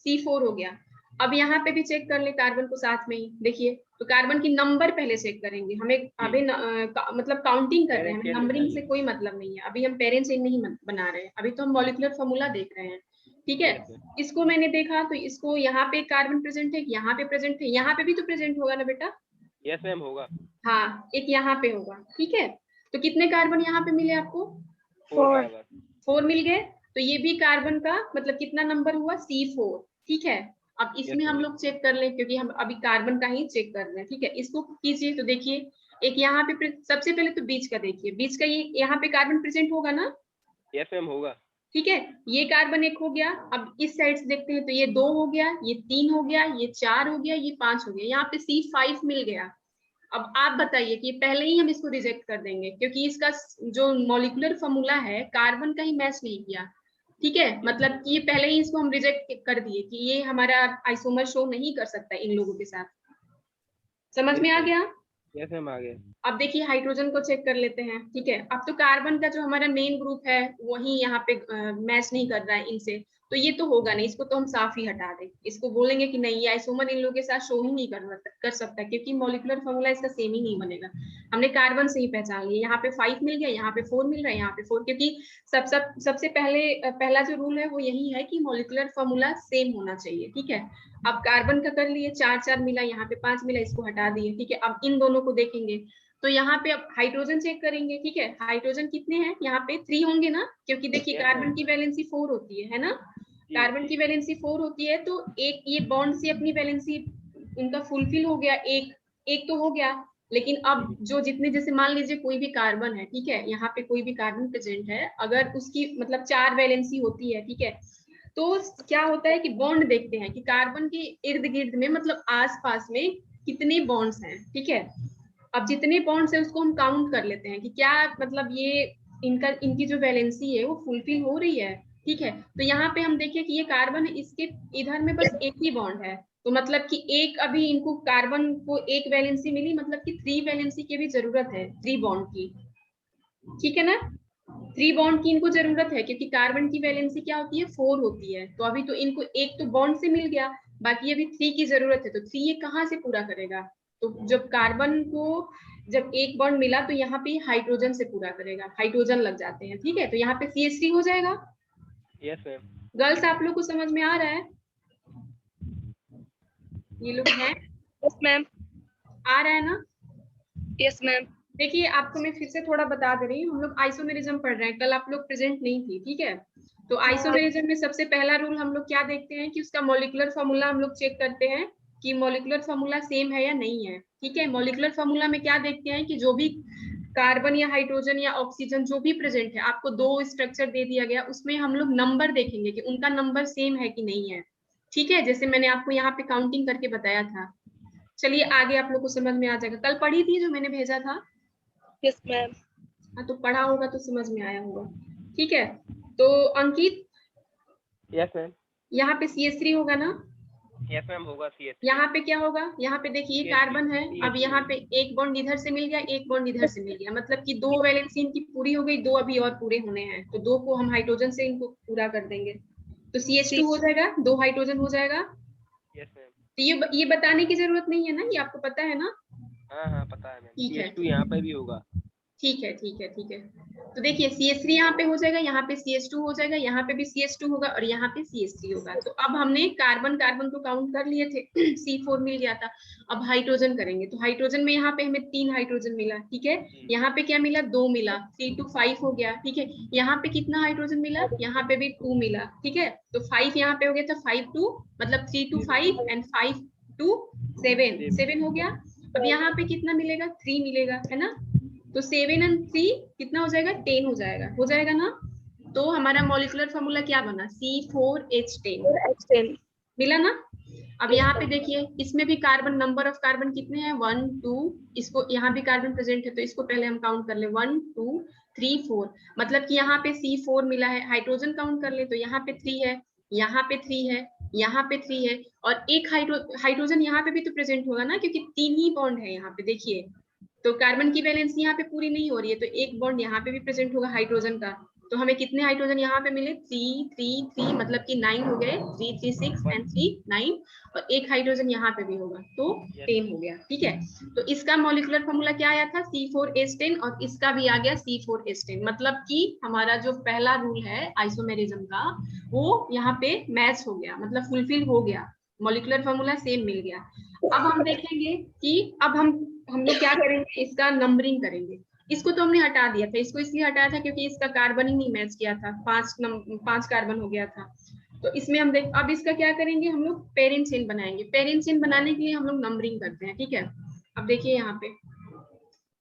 C4 हो गया। अब यहाँ पे भी चेक कर ले कार्बन को साथ में ही, देखिए। तो कार्बन की नंबर पहले चेक करेंगे, हमें अभी मतलब काउंटिंग कर रहे हैं, हमें नंबरिंग से कोई मतलब नहीं है। अभी हम पेरेंट चेन नहीं बना रहे हैं, अभी तो हम मॉलिक्यूलर फॉर्मूला देख रहे हैं। ठीक है। इसको मैंने देखा तो इसको यहाँ पे कार्बन प्रेजेंट है, यहाँ पे प्रेजेंट है, यहाँ पे भी तो प्रेजेंट होगा ना बेटा? यस मैम होगा। हाँ, एक यहाँ पे होगा, ठीक है। तो कितने कार्बन यहाँ पे मिले आपको? 4 कार्बन। 4 मिल गए। तो ये भी कार्बन का मतलब कितना नंबर हुआ? C4, ठीक है। अब इसमें हम लोग चेक कर लें, क्योंकि हम अभी कार्बन का ही चेक कर रहे हैं, ठीक है। इसको कीजिए तो देखिए, एक यहाँ पे सबसे पहले तो बीच का देखिए, बीच का ये यहाँ पे कार्बन प्रेजेंट होगा ना? यस मैम होगा। ठीक है, ये कार्बन एक हो गया। अब इस साइड से देखते हैं तो ये 2 हो गया, ये 3 हो गया, ये 4 हो गया, ये 5 हो गया, यहाँ पे C5 मिल गया। अब आप बताइए कि पहले ही हम इसको रिजेक्ट कर देंगे, क्योंकि इसका जो मॉलिक्यूलर फॉर्मूला है कार्बन का ही मैच नहीं किया, ठीक है। मतलब कि ये पहले ही इसको हम रिजेक्ट कर दिए कि ये हमारा आइसोमर शो नहीं कर सकता इन लोगों के साथ। समझ में आ गया? यस मैम आ गया। अब देखिए हाइड्रोजन को चेक कर लेते हैं, ठीक है। अब तो कार्बन का जो हमारा मेन ग्रुप है वही यहाँ पे मैच नहीं कर रहा है इनसे, तो ये तो होगा नहीं, इसको तो हम साफ ही हटा दें। इसको बोलेंगे कि नहीं, ये आइसोमर इन लोगों के साथ शो ही नहीं कर सकता, क्योंकि मॉलिक्यूलर फॉर्मूला इसका सेम ही नहीं बनेगा। हमने कार्बन से ही पहचान लिया, यहाँ पे 5 मिल गया, यहाँ पे 4 मिल रहा है, यहाँ पे 4, क्योंकि सबसे पहला जो रूल है वो यही है कि मॉलिक्यूलर फॉर्मूला सेम होना चाहिए, ठीक है। अब कार्बन का कर लिए, 4 मिला, यहाँ पे 5 मिला, इसको हटा दिए, ठीक है। अब इन दोनों को देखेंगे तो यहाँ पे अब हाइड्रोजन चेक करेंगे, ठीक है। हाइड्रोजन कितने हैं? यहाँ पे 3 होंगे ना, क्योंकि देखिए कार्बन की वैलेंसी 4 होती है ना? कार्बन की वैलेंसी 4 होती है, तो एक ये बॉन्ड से अपनी वैलेंसी उनका फुलफिल हो गया, एक तो हो गया। लेकिन अब जो जितने, जैसे मान लीजिए कोई भी कार्बन है, ठीक है, यहाँ पे कोई भी कार्बन प्रेजेंट है, अगर उसकी मतलब 4 वैलेंसी होती है, ठीक है, तो क्या होता है कि बॉन्ड देखते हैं कि कार्बन के इर्द गिर्द में मतलब आसपास में कितने बॉन्ड्स हैं, ठीक है। अब जितने बॉन्ड्स है उसको हम काउंट कर लेते हैं कि क्या मतलब ये इनकी जो वैलेंसी है वो फुलफिल हो रही है, ठीक है। तो यहाँ पे हम देखिए कि ये कार्बन है, इसके इधर में बस एक ही बॉन्ड है, तो मतलब कि एक अभी इनको कार्बन को एक वैलेंसी मिली, मतलब कि 3 वैलेंसी की भी जरूरत है, 3 बॉन्ड की, ठीक है ना। 3 बॉन्ड की इनको जरूरत है, क्योंकि कार्बन की वैलेंसी क्या होती है? 4 होती है। तो अभी तो इनको एक तो बॉन्ड से मिल गया, बाकी अभी 3 की जरूरत है, तो 3 ये कहाँ से पूरा करेगा? तो जब कार्बन को जब एक बॉन्ड मिला तो यहाँ पे हाइड्रोजन से पूरा करेगा, हाइड्रोजन लग जाते हैं, ठीक है। तो यहाँ पे CH3 हो जाएगा। Yes ma'am. गर्ल्स आप लोग को समझ में आ रहा है? ये लोग हैं? Yes ma'am. आ रहा है ना? Yes ma'am. देखिए आपको मैं फिर से थोड़ा बता दे रही हूँ, हम लोग आइसोमेरिज्म पढ़ रहे हैं, कल आप लोग प्रेजेंट नहीं थी, ठीक है। तो आइसोमेरिज्म में सबसे पहला रूल हम लोग क्या देखते हैं कि उसका मॉलिक्यूलर फॉर्मूला हम लोग चेक करते हैं कि मॉलिक्यूलर फॉर्मूला सेम है या नहीं है, ठीक है। मॉलिक्यूलर फॉर्मूला में क्या देखते हैं कि जो भी कार्बन या हाइड्रोजन या ऑक्सीजन जो भी प्रेजेंट है, आपको 2 स्ट्रक्चर दे दिया गया, उसमें हम लोग नंबर देखेंगे कि उनका नंबर सेम है कि नहीं है, ठीक है। जैसे मैंने आपको यहाँ पे काउंटिंग करके बताया था। चलिए आगे आप लोग को समझ में आ जाएगा, कल पढ़ी थी जो मैंने भेजा था। Yes ma'am. हाँ तो पढ़ा होगा तो समझ में आया होगा, ठीक है। तो अंकित यस मैम। यहाँ पे CH3 होगा ना? यस मैम होगा CH3। यहाँ पे क्या होगा? यहाँ पे देखिए कार्बन है, अब यहाँ पे एक बॉन्ड इधर से मिल गया, एक बॉन्ड इधर से मिल गया, मतलब कि 2 वैलेंसी इनकी पूरी हो गई, 2 अभी और पूरे होने हैं, तो 2 को हम हाइड्रोजन से इनको पूरा कर देंगे, तो CH2 हो जाएगा, 2 हाइड्रोजन हो जाएगा। Yes ma'am. तो ये बताने की जरूरत नहीं है ना, ये आपको पता है ना? हाँ पता है मैम। ठीक है, CH2 यहाँ पे भी होगा। ठीक है, ठीक है, ठीक है। तो देखिए CH3 यहाँ पे हो जाएगा, यहाँ पे CH2 हो जाएगा, यहाँ पे भी CH2 होगा और यहाँ पे CH3 होगा। तो अब हमने कार्बन को काउंट कर लिए थे C4 मिल गया था। अब हाइड्रोजन करेंगे, तो हाइड्रोजन में यहाँ पे हमें 3 हाइड्रोजन मिला, ठीक है। यहाँ पे क्या मिला? 2 मिला, 3 to 5 हो गया, ठीक है। यहाँ पे कितना हाइड्रोजन मिला? यहाँ पे भी 2 मिला, ठीक है। तो 5 यहाँ पे हो गया था, 5 to मतलब 3 to 5 एंड 5 to 7 हो गया। अब यहाँ पे कितना मिलेगा? 3 मिलेगा, है ना। तो 7 and 3 कितना हो जाएगा? 10 हो जाएगा ना। तो हमारा मॉलिक्यूलर फॉर्मूला क्या बना? C4H10 मिला ना। अब यहाँ पे देखिए, इसमें भी कार्बन, नंबर ऑफ कार्बन कितने हैं? 1 2, इसको यहाँ भी कार्बन प्रेजेंट है, तो इसको पहले हम काउंट कर ले, 1 2 3 4, मतलब कि यहाँ पे C4 मिला है। हाइड्रोजन काउंट कर ले तो यहाँ पे 3 है, यहाँ पे 3 है, यहाँ पे 3 है, और एक हाइड्रोजन यहाँ पे भी तो प्रेजेंट होगा ना, क्योंकि 3 ही बॉन्ड है यहाँ पे, देखिए। तो कार्बन की वैलेंसी यहाँ पे पूरी नहीं हो रही है, तो एक बॉन्ड यहाँ पे भी प्रेजेंट होगा हाइड्रोजन का, तो हमें कितने हाइड्रोजन यहाँ पे मिले 3 3 3, मतलब कि 9 हो गए, 3 3 6 एंड 3 9, और एक हाइड्रोजन यहाँ पे भी होगा तो 10 हो गया। ठीक है, तो इसका मॉलिक्यूलर फॉर्मूला क्या आया था C4H10, और इसका भी आ गया C4H10, मतलब कि हमारा जो पहला रूल है आइसोमेरिज्म का वो यहाँ पे मैच हो गया, मतलब फुलफिल हो गया, मॉलिक्यूलर फॉर्मूला सेम मिल गया। अब हम देखेंगे कि अब हम लोग क्या करेंगे, इसका नंबरिंग करेंगे। इसको तो हमने हटा दिया था, इसको इसलिए हटाया था क्योंकि इसका कार्बन ही नहीं मैच किया था, 5 कार्बन हो गया था। तो इसमें हम देख, अब इसका क्या करेंगे, हम लोग पेरेंट चेन बनाएंगे। पेरेंट चेन बनाने के लिए हम लोग नंबरिंग करते हैं। ठीक है, अब देखिए यहाँ पे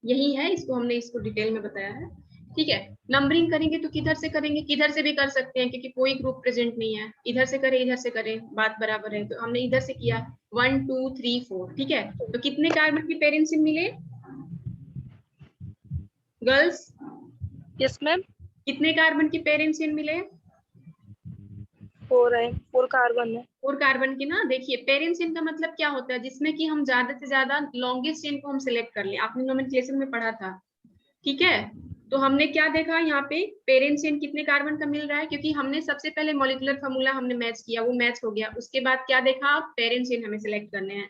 यही है, इसको हमने इसको डिटेल में बताया है। ठीक है, नंबरिंग करेंगे तो किधर से करेंगे, किधर से भी कर सकते हैं क्योंकि कोई ग्रुप प्रेजेंट नहीं है, इधर से करें इधर से करें बात बराबर है। तो हमने इधर से किया 1 2 3 4। ठीक है, तो कितने कार्बन के पेरेंट चेन मिले गर्ल्स? यस मैम, कितने कार्बन के पेरेंट चेन मिले? 4 कार्बन है। 4 कार्बन की ना। देखिए पेरेंट चेन का मतलब क्या होता है, जिसमें कि हम ज्यादा से ज्यादा लॉन्गेस्ट चेन को हम सिलेक्ट कर ले, आपने नोमेनक्लेचर में पढ़ा था। ठीक है, तो हमने क्या देखा यहाँ पे, पेरेंट चेन कितने कार्बन का मिल रहा है, क्योंकि हमने सबसे पहले मॉलिक्यूलर फॉर्मूला हमने मैच किया, वो मैच हो गया। उसके बाद क्या देखा, पेरेंट चेन हमें सिलेक्ट करने हैं,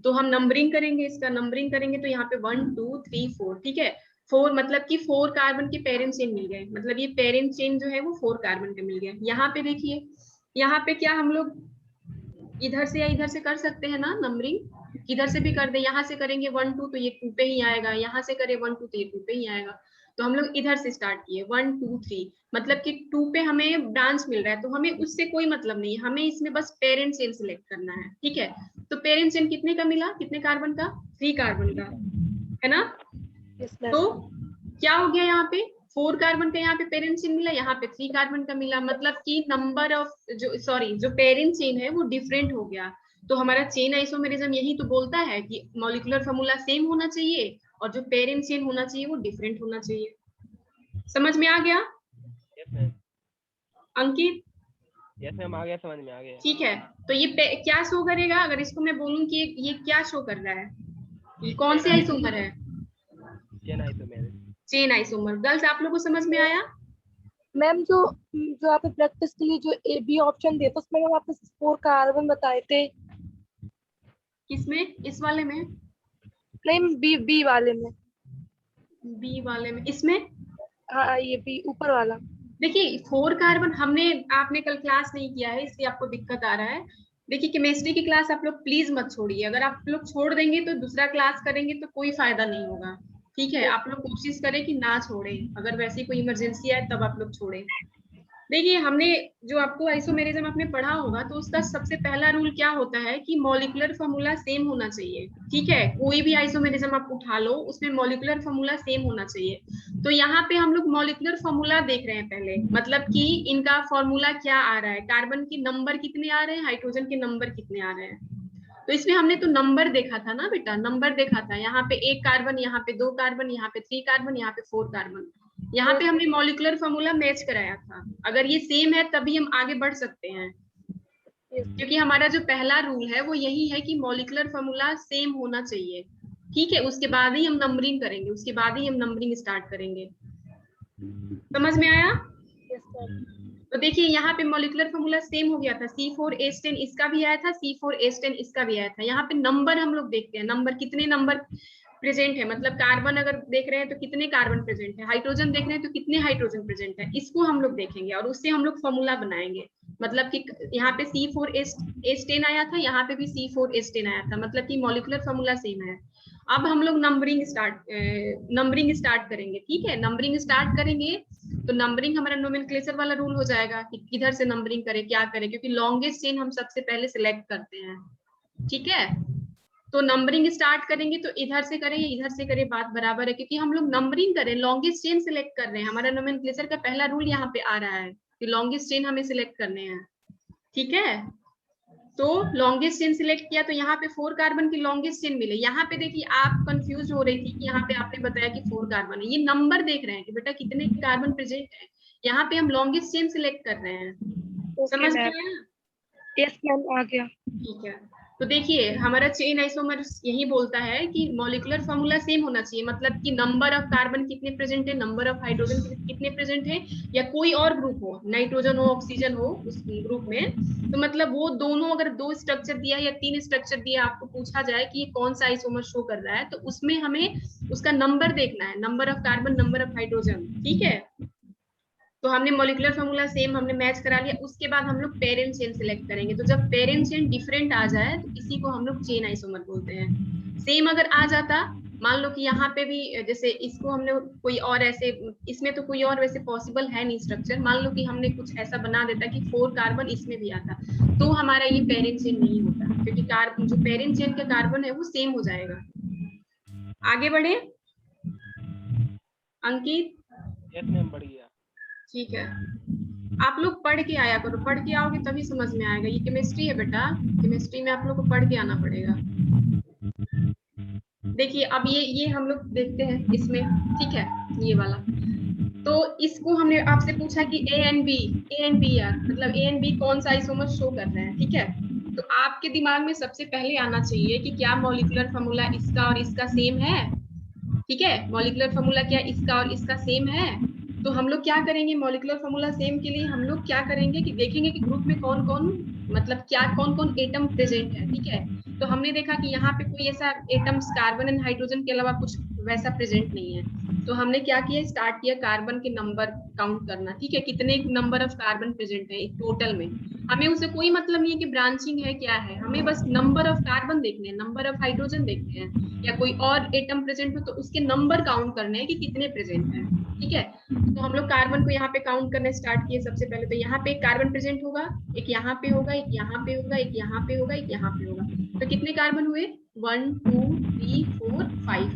तो हम नंबरिंग करेंगे, इसका नंबरिंग करेंगे तो यहाँ पे 1 2 3 4। ठीक है, 4 मतलब कि 4 कार्बन के पेरेंट चेन मिल गए, मतलब ये पेरेंट चेन जो है वो 4 कार्बन का मिल गया। यहाँ पे देखिए, यहाँ पे क्या हम लोग इधर से या इधर से कर सकते हैं ना नंबरिंग, किधर से भी कर दे। यहाँ से करेंगे 1 2 तो ये 2 पे ही आएगा, यहाँ से करें 1 2 तो ये 2 पे ही आएगा। तो हम लोग इधर से स्टार्ट किए 1 2 3, मतलब कि 2 पे हमें ब्रांच मिल रहा है, तो हमें उससे कोई मतलब नहीं है, हमें इसमें बस पेरेंट चेन सिलेक्ट करना है। ठीक है, तो पेरेंट चेन कितने का मिला, कितने कार्बन का, 3 कार्बन का, है ना। यस मैम, तो क्या हो गया, यहाँ पे 4 कार्बन का यहाँ पे पेरेंट चेन मिला, यहाँ पे 3 कार्बन का मिला, मतलब कि नंबर ऑफ जो पेरेंट चेन है वो डिफरेंट हो गया। तो हमारा चेन आइसोमेरिज्म यही तो बोलता है कि मॉलिक्यूलर फॉर्मूला सेम होना चाहिए और जो पेरेंट चेन होना चाहिए वो डिफरेंट होना चाहिए। समझ में आ गया यस मैम, अंकित? यस मैम, आ गया, समझ में आ गया। ठीक है, तो ये क्या शो करेगा, अगर इसको मैं बोलूं कि ये क्या शो कर रहा है, ये कौन से आइसोमर है? Chain isomerism. Chain isomer. Girls आप लोगों को समझ में आया? मैम जो आप प्रैक्टिस के लिए जो ए बी ऑप्शन देते उसमें मैम आपने 4 कार्बन बताए थे। किसमें, इस वाले में? नहीं, बी वाले में। बी वाले में, इसमें? हाँ, ये बी ऊपर वाला। देखिए 4 कार्बन आपने कल क्लास नहीं किया है इसलिए आपको दिक्कत आ रहा है। देखिए केमिस्ट्री की क्लास आप लोग प्लीज मत छोड़िए, अगर आप लोग छोड़ देंगे तो दूसरा क्लास करेंगे तो कोई फायदा नहीं होगा। ठीक है, आप लोग कोशिश करें कि ना छोड़ें, अगर वैसी कोई इमरजेंसी आए तब आप लोग छोड़ें। देखिए हमने जो आपको आइसोमेरिज्म आपने पढ़ा होगा तो उसका सबसे पहला रूल क्या होता है कि मॉलिक्यूलर फॉर्मूला सेम होना चाहिए। ठीक है, कोई भी आइसोमेरिज्म आप उठा लो उसमें मॉलिक्यूलर फॉर्मूला सेम होना चाहिए। तो यहाँ पे हम लोग मॉलिक्यूलर फॉर्मूला देख रहे हैं पहले, मतलब कि इनका फॉर्मूला क्या आ रहा है, कार्बन के नंबर कितने आ रहे हैं, हाइड्रोजन के नंबर कितने आ रहे हैं। तो इसमें हमने तो नंबर देखा था ना बेटा, नंबर देखा था, यहाँ पे 1 कार्बन, यहाँ पे 2 कार्बन, यहाँ पे 3 कार्बन, यहाँ पे 4 कार्बन। यहाँ पे हमने मॉलिक्यूलर फॉर्मूला मैच कराया था। अगर ये सेम है तभी हम आगे बढ़ सकते हैं, क्योंकि हमारा जो पहला रूल है वो यही है कि मॉलिक्यूलर फॉर्मूला सेम होना चाहिए। ठीक है, उसके बाद ही हम नंबरिंग करेंगे, उसके बाद ही हम नंबरिंग स्टार्ट करेंगे। समझ में आया? यस मैम, तो देखिए यहाँ पे मॉलिक्यूलर फॉर्मूला सेम हो गया था, C4H10 इसका भी आया था, C4H10 इसका भी आया था। यहाँ पे नंबर हम लोग देखते हैं, नंबर कितने नंबर प्रेजेंट है, मतलब कार्बन अगर देख रहे हैं तो कितने कार्बन प्रेजेंट है, हाइड्रोजन देख रहे हैं तो कितने हाइड्रोजन प्रेजेंट है, इसको हम लोग देखेंगे और उससे हम लोग फॉर्मूला बनाएंगे। मतलब कि यहाँ पे C4H10 आया था, यहाँ पे भी C4H10 आया था, मतलब कि मॉलिक्यूलर फॉर्मूला सेम है। अब हम लोग नंबरिंग स्टार्ट करेंगे। ठीक है, नंबरिंग स्टार्ट करेंगे तो नंबरिंग हमारा नोमेनक्लेचर वाला रूल हो जाएगा कि किधर से नंबरिंग करें, क्या करें, क्योंकि लॉन्गेस्ट चेन हम सबसे पहले सिलेक्ट करते हैं। ठीक है, तो नंबरिंग स्टार्ट करेंगे तो इधर से करें या इधर से करें बात बराबर है, क्योंकि हम लोग नंबरिंग करें, लॉन्गेस्ट चेन सिलेक्ट कर रहे हैं। हमारा नोमेनक्लेचर का पहला रूल यहाँ पे आ रहा है कि लॉन्गेस्ट चेन हमें सिलेक्ट करने हैं। ठीक है, तो लॉन्गेस्ट चेन सिलेक्ट किया तो यहाँ पे 4 कार्बन की लॉन्गेस्ट चेन मिले। यहाँ पे देखिए आप कंफ्यूज हो रही थी कि यहाँ पे आपने बताया कि 4 कार्बन है, ये नंबर देख रहे हैं कि बेटा कितने कार्बन प्रेजेंट है, यहाँ पे हम लॉन्गेस्ट चेन सिलेक्ट कर रहे हैं। समझ में आया? यस मैम, आ गया। ठीक है, तो देखिए हमारा चेन आइसोमर यही बोलता है कि मॉलिक्यूलर फॉर्मूला सेम होना चाहिए, मतलब कि नंबर ऑफ कार्बन कितने प्रेजेंट है, नंबर ऑफ हाइड्रोजन कितने प्रेजेंट है, या कोई और ग्रुप हो, नाइट्रोजन हो ऑक्सीजन हो उस ग्रुप में, तो मतलब वो दोनों अगर 2 स्ट्रक्चर दिया या 3 स्ट्रक्चर दिया, आपको पूछा जाए कि ये कौन सा आइसोमर शो कर रहा है, तो उसमें हमें उसका नंबर देखना है, number of carbon, number of hydrogen, ठीक है। तो हमने मॉलिक्यूलर फॉर्मूला सेम हमने मैच करा लिया, उसके बाद हम लोग पेरेंट चेन सिलेक्ट करेंगे। तो जब पेरेंट चेन डिफरेंट आ जाए तो इसी को हम लोग चेन आइसोमर बोलते हैं। सेम अगर आ जाता, मान लो कि यहाँ पे भी जैसे इसको हमने कोई और ऐसे, इसमें तो कोई और वैसे पॉसिबल है नहीं स्ट्रक्चर, मान लो कि हमने कुछ ऐसा बना देता कि 4 कार्बन इसमें भी आता, तो हमारा ये पेरेंट चेन नहीं होता, क्योंकि कार्बन जो पेरेंट चेन का कार्बन है वो सेम हो जाएगा। आगे बढ़े अंकित। यस मैम, बढ़ गया। ठीक है, आप लोग पढ़ के आया करो, पढ़ के आओगे तभी समझ में आएगा। ये केमिस्ट्री है बेटा, केमिस्ट्री में आप लोग को पढ़ के आना पड़ेगा। देखिए अब ये हम लोग देखते हैं इसमें, ठीक है, ये वाला। तो इसको हमने आपसे पूछा कि ए एंड बी यार, मतलब ए एंड बी कौन सा आइसोमर शो कर रहे हैं, ठीक है। तो आपके दिमाग में सबसे पहले आना चाहिए कि क्या मॉलिक्यूलर फॉर्मूला इसका और इसका सेम है, ठीक है। मॉलिक्यूलर फॉर्मूला क्या इसका और इसका सेम है, तो हम लोग क्या करेंगे, मॉलिक्यूलर फॉर्मूला सेम के लिए हम लोग क्या करेंगे कि देखेंगे कि ग्रुप में कौन कौन, मतलब क्या कौन कौन एटम प्रेजेंट है, ठीक है। तो हमने देखा कि यहाँ पे कोई ऐसा एटम्स कार्बन एंड हाइड्रोजन के अलावा कुछ वैसा प्रेजेंट नहीं है, तो हमने क्या किया, स्टार्ट किया कार्बन के नंबर काउंट करना, ठीक है, कितने नंबर ऑफ कार्बन प्रेजेंट है टोटल में। हमें उससे कोई मतलब नहीं है कि ब्रांचिंग है क्या है, हमें बस नंबर ऑफ कार्बन देखने हैं, नंबर ऑफ हाइड्रोजन देखने हैं, या कोई और एटम प्रेजेंट हो तो उसके नंबर काउंट करने हैं कि कितने प्रेजेंट है, ठीक है। तो हम लोग कार्बन को यहाँ पे काउंट करने स्टार्ट किए। सबसे पहले तो यहाँ पे एक कार्बन प्रेजेंट होगा, एक यहाँ पे होगा, एक यहाँ पे होगा, एक यहाँ पे होगा, एक यहाँ पे होगा। तो कितने कार्बन हुए, 1 2 3 4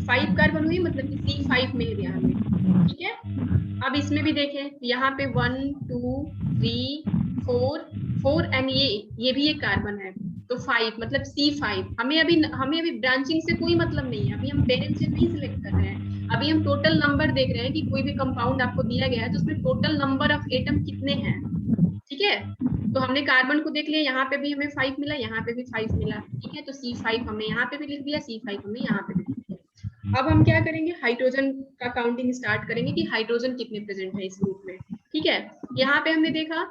5 कार्बन हुए, मतलब कि C5 मिल गया हमें, ठीक है। अब इसमें भी देखें, यहाँ पे 1 2 3 4 एंड ये भी एक कार्बन है, तो 5 मतलब C5। हमें अभी ब्रांचिंग से कोई मतलब नहीं है, अभी हम पेरेंट से नहीं सिलेक्ट कर रहे हैं, अभी हम टोटल नंबर देख रहे हैं कि कोई भी कंपाउंड आपको दिया गया है तो उसमें टोटल नंबर ऑफ एटम कितने हैं, ठीक है। तो हमने कार्बन को देख लिया, यहाँ पे भी हमें 5 मिला, यहाँ पे भी 5 मिला, ठीक है। तो C5 हमने यहाँ पे भी लिख दिया, C5 हमने यहाँ पे भी लिख दिया। अब हम क्या करेंगे, हाइड्रोजन का काउंटिंग स्टार्ट करेंगे कि हाइड्रोजन कितने प्रेजेंट है इस ग्रुप में, ठीक है। यहाँ पे हमने देखा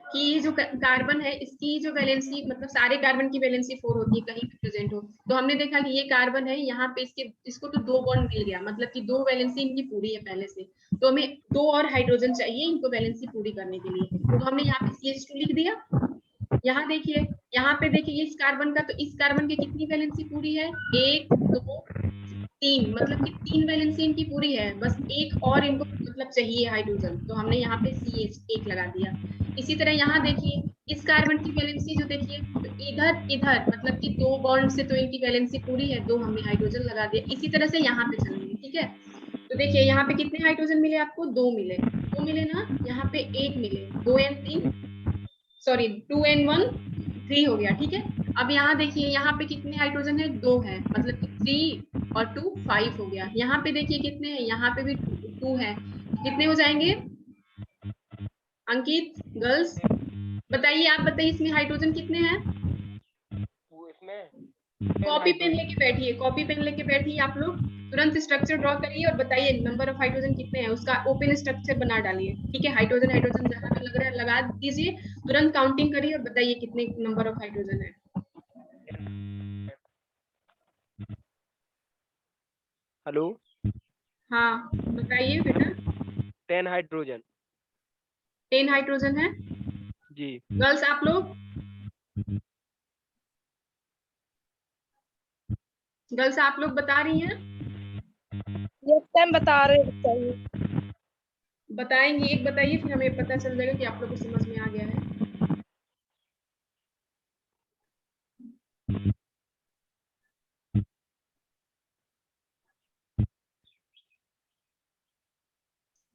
कि ये जो कार्बन है इसकी जो वैलेंसी, मतलब सारे कार्बन की वैलेंसी 4 होती है कहीं भी प्रेजेंट हो, तो हमने देखा कि ये कार्बन है, यहाँ पे इसको तो 2 बॉन्ड मिल गया, मतलब कि 2 वैलेंसी इनकी पूरी है पहले से, तो हमें 2 और हाइड्रोजन चाहिए इनको वैलेंसी पूरी करने के लिए, तो हमने यहाँ पे CH2 लिख दिया। यहाँ देखिए, यहाँ पे देखिए इस कार्बन का, तो इस कार्बन की कितनी वैलेंसी पूरी है, 1 2 3, मतलब कि 3 वैलेंसी इनकी पूरी है, बस एक और इनको मतलब चाहिए हाइड्रोजन, तो हमने यहाँ पे CH1 लगा दिया। इसी तरह यहाँ देखिए इस कार्बन की वैलेंसी जो देखिए, तो इधर मतलब कि 2 बॉन्ड से तो इनकी वैलेंसी पूरी है, 2 हमने हाइड्रोजन लगा दिया। इसी तरह से यहाँ पे चलेंगे, ठीक है। तो देखिए यहाँ पे कितने हाइड्रोजन मिले आपको, 2 मिले ना, यहाँ पे 1 मिले, 2 एंड 3 सॉरी 2 एंड 1 3 हो गया, ठीक है। अब यहाँ देखिए यहाँ पे कितने हाइड्रोजन है, 2 है, मतलब कि 3 और 2 5 हो गया। यहाँ पे देखिए कितने हैं, यहाँ पे भी 2 है, कितने हो जाएंगे अंकित, गर्ल्स बताइए, आप बताइए इसमें हाइड्रोजन कितने हैं। वो इसमें कॉपी पेन लेके बैठिए, कॉपी पेन लेके बैठिए, आप लोग तुरंत स्ट्रक्चर ड्रॉ करिए और बताइए नंबर ऑफ हाइड्रोजन कितने हैं, उसका ओपन स्ट्रक्चर बना डालिए, ठीक है। हाइड्रोजन हाइड्रोजन जहाँ पे लग रहा है लगा दीजिए, तुरंत काउंटिंग करिए और बताइए कितने नंबर ऑफ हाइड्रोजन है। हेलो, हाँ बताइए बेटा। 10 हाइड्रोजन 10 हाइड्रोजन है। जी। गर्ल्स आप लोग, गर्ल्स आप लोग बता रही हैं, यस मैम, बता रहे हैं, बताइए। बताएंगे, एक बताइए फिर हमें पता चल जाएगा कि आप लोग को समझ में आ गया है।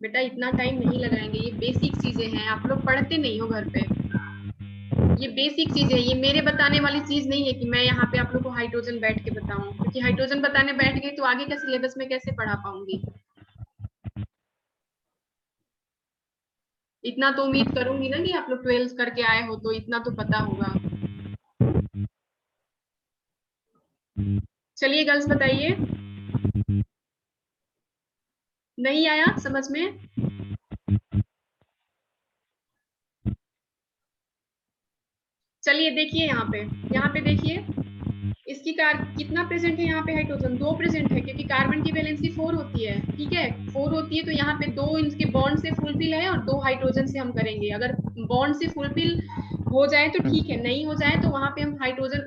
बेटा इतना टाइम नहीं लगाएंगे, ये बेसिक चीजें हैं, आप लोग पढ़ते नहीं हो घर पे, ये बेसिक चीज है, ये मेरे बताने वाली चीज नहीं है कि मैं यहाँ पे आप लोग को हाइड्रोजन बैठ के बताऊं, क्योंकि हाइड्रोजन बताने बैठ गई तो आगे का सिलेबस में कैसे पढ़ा पाऊंगी। इतना तो उम्मीद करूंगी ना कि आप लोग 12th करके आए हो तो इतना तो पता होगा। चलिए गर्ल्स बताइए, नहीं आया समझ में? चलिए देखिए यहाँ पे देखिए इसकी कितना प्रेजेंट है यहाँ पे हाइड्रोजन, 2 प्रेजेंट है क्योंकि कार्बन की वैलेंसी 4 होती है, ठीक है 4 होती है, तो यहाँ पे 2 इनके बॉन्ड से फुलफिल है और 2 हाइड्रोजन से हम करेंगे। अगर बॉन्ड से फुलफिल हो जाए तो ठीक है, नहीं हो जाए तो वहां पे हम हाइड्रोजन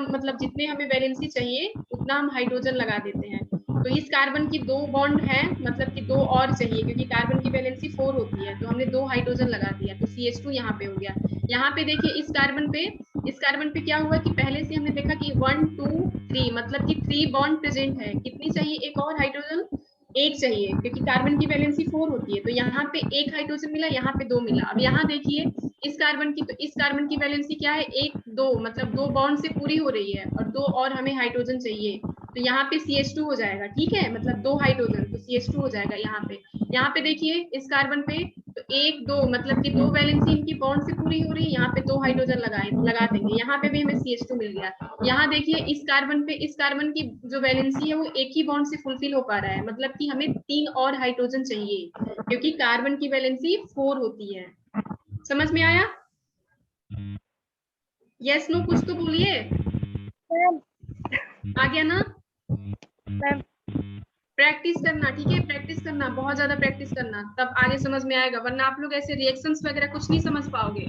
मतलब जितने हमें वैलेंसी चाहिए उतना हम हाइड्रोजन लगा देते हैं। तो इस कार्बन की 2 बॉन्ड है, मतलब कि 2 और चाहिए क्योंकि कार्बन की वैलेंसी 4 होती है, तो हमने 2 हाइड्रोजन लगा दिया, तो CH2 यहाँ पे हो गया। यहाँ पे देखिए इस कार्बन पे क्या हुआ कि पहले से हमने देखा कि 1 2 3 मतलब कि 3 बॉन्ड प्रेजेंट है। कितनी चाहिए एक और हाइड्रोजन? एक चाहिए क्योंकि कार्बन की वैलेंसी 4 होती है, तो यहाँ पे एक हाइड्रोजन मिला, यहाँ पे 2 मिला। अब यहाँ देखिए इस कार्बन की वैलेंसी क्या है? 1 2 मतलब 2 बॉन्ड से पूरी हो रही है और 2 और हमें हाइड्रोजन चाहिए, तो यहाँ पे CH2 हो जाएगा, ठीक है मतलब 2 हाइड्रोजन तो CH2 हो जाएगा। यहाँ पे देखिए इस कार्बन पे तो 1 2 मतलब कि 2 वैलेंसी इनकी बॉन्ड से पूरी हो रही है, यहाँ पे 2 हाइड्रोजन लगा देंगे, यहाँ पे भी हमें CH2 मिल गया। यहाँ देखिए इस कार्बन की जो वैलेंसी है वो एक ही बॉन्ड से फुलफिल हो पा रहा है, मतलब कि हमें 3 और हाइड्रोजन चाहिए क्योंकि कार्बन की वैलेंसी 4 होती है। समझ में आया? यस नो कुछ तो बोलिए। आ गया ना? प्रैक्टिस करना, ठीक है प्रैक्टिस करना, बहुत ज्यादा प्रैक्टिस करना, तब आगे समझ में आएगा, वरना आप लोग ऐसे रिएक्शंस वगैरह कुछ नहीं समझ पाओगे,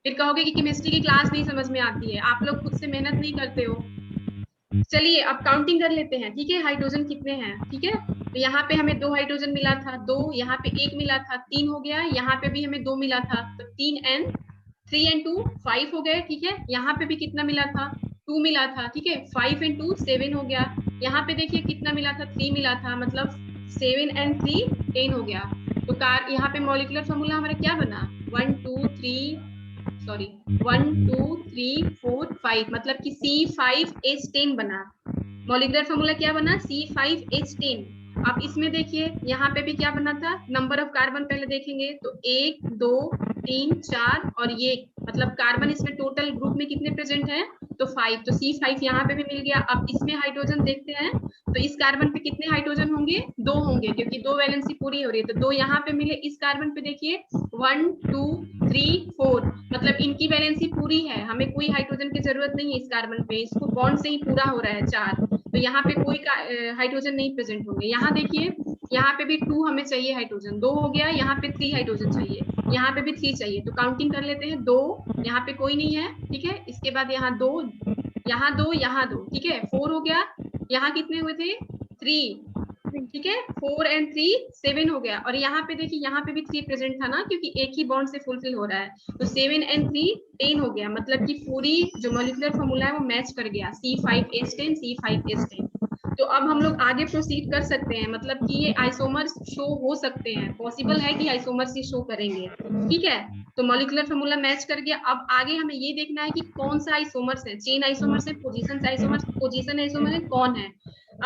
फिर कहोगे कि केमिस्ट्री की क्लास नहीं समझ में आती है, आप लोग खुद से मेहनत नहीं करते हो। चलिए अब काउंटिंग कर लेते हैं, ठीक है हाइड्रोजन कितने हैं, ठीक है तो यहाँ पे हमें 2 हाइड्रोजन मिला था, 2 यहाँ पे 1 मिला था, 3 हो गया, यहाँ पे भी हमें 2 मिला था, तो 3 and 2 5 हो गए, ठीक है यहाँ पे भी कितना मिला था? 2 मिला था, ठीक है 5 and 2 7 हो गया। यहाँ पे देखिए कितना मिला था? 3 मिला था, मतलब 7 and 3 10 हो गया। तो यहाँ पे मॉलिक्यूलर फॉर्मूला हमारा क्या बना? 1 2 3 4 5 मतलब कि C5H10 बना। मॉलिक्यूलर फॉर्मूला क्या बना? C5H10। अब इसमें देखिए यहाँ पे भी क्या बना था? नंबर ऑफ कार्बन पहले देखेंगे तो 1 2 3 4 और ये मतलब कार्बन इसमें टोटल ग्रुप में कितने प्रेजेंट है? तो 5, तो C5 यहाँ पे भी मिल गया। अब इसमें हाइड्रोजन देखते हैं तो इस कार्बन पे कितने हाइड्रोजन होंगे? 2 होंगे क्योंकि 2 वैलेंसी पूरी हो रही है, तो 2 यहाँ पे मिले। इस कार्बन पे देखिए 1 2 3 4 मतलब इनकी वैलेंसी पूरी है, हमें कोई हाइड्रोजन की जरूरत नहीं है इस कार्बन पे, इसको बॉन्ड से ही पूरा हो रहा है 4, तो यहाँ पे कोई हाइड्रोजन नहीं प्रेजेंट होंगे। यहाँ देखिए यहाँ पे भी 2 हमें चाहिए हाइड्रोजन, 2 हो गया, यहाँ पे 3 हाइड्रोजन चाहिए, यहाँ पे भी 3 चाहिए, तो काउंटिंग कर लेते हैं 2, यहाँ पे कोई नहीं है, ठीक है इसके बाद यहाँ 2 यहाँ 2 यहाँ 2, ठीक है 4 हो गया। यहाँ कितने हुए थे? 3, ठीक है 4 and 3 7 हो गया। और यहाँ पे देखिए यहाँ पे भी 3 प्रेजेंट था ना क्योंकि एक ही बॉन्ड से फुलफिल हो रहा है, तो 7 and 3 10 हो गया, मतलब कि पूरी जो मॉलिक्यूलर फॉर्मूला है वो मैच कर गया, C5H10। तो अब हम लोग आगे प्रोसीड कर सकते हैं, मतलब कि ये आइसोमर्स शो हो सकते हैं, पॉसिबल है कि आइसोमर्स ही शो करेंगे, ठीक है तो मॉलिक्यूलर फॉर्मूला मैच कर गया। अब आगे हमें ये देखना है कि कौन सा आइसोमर्स है, चेन आइसोमर्स है, पोजीशन आइसोमर है, कौन है।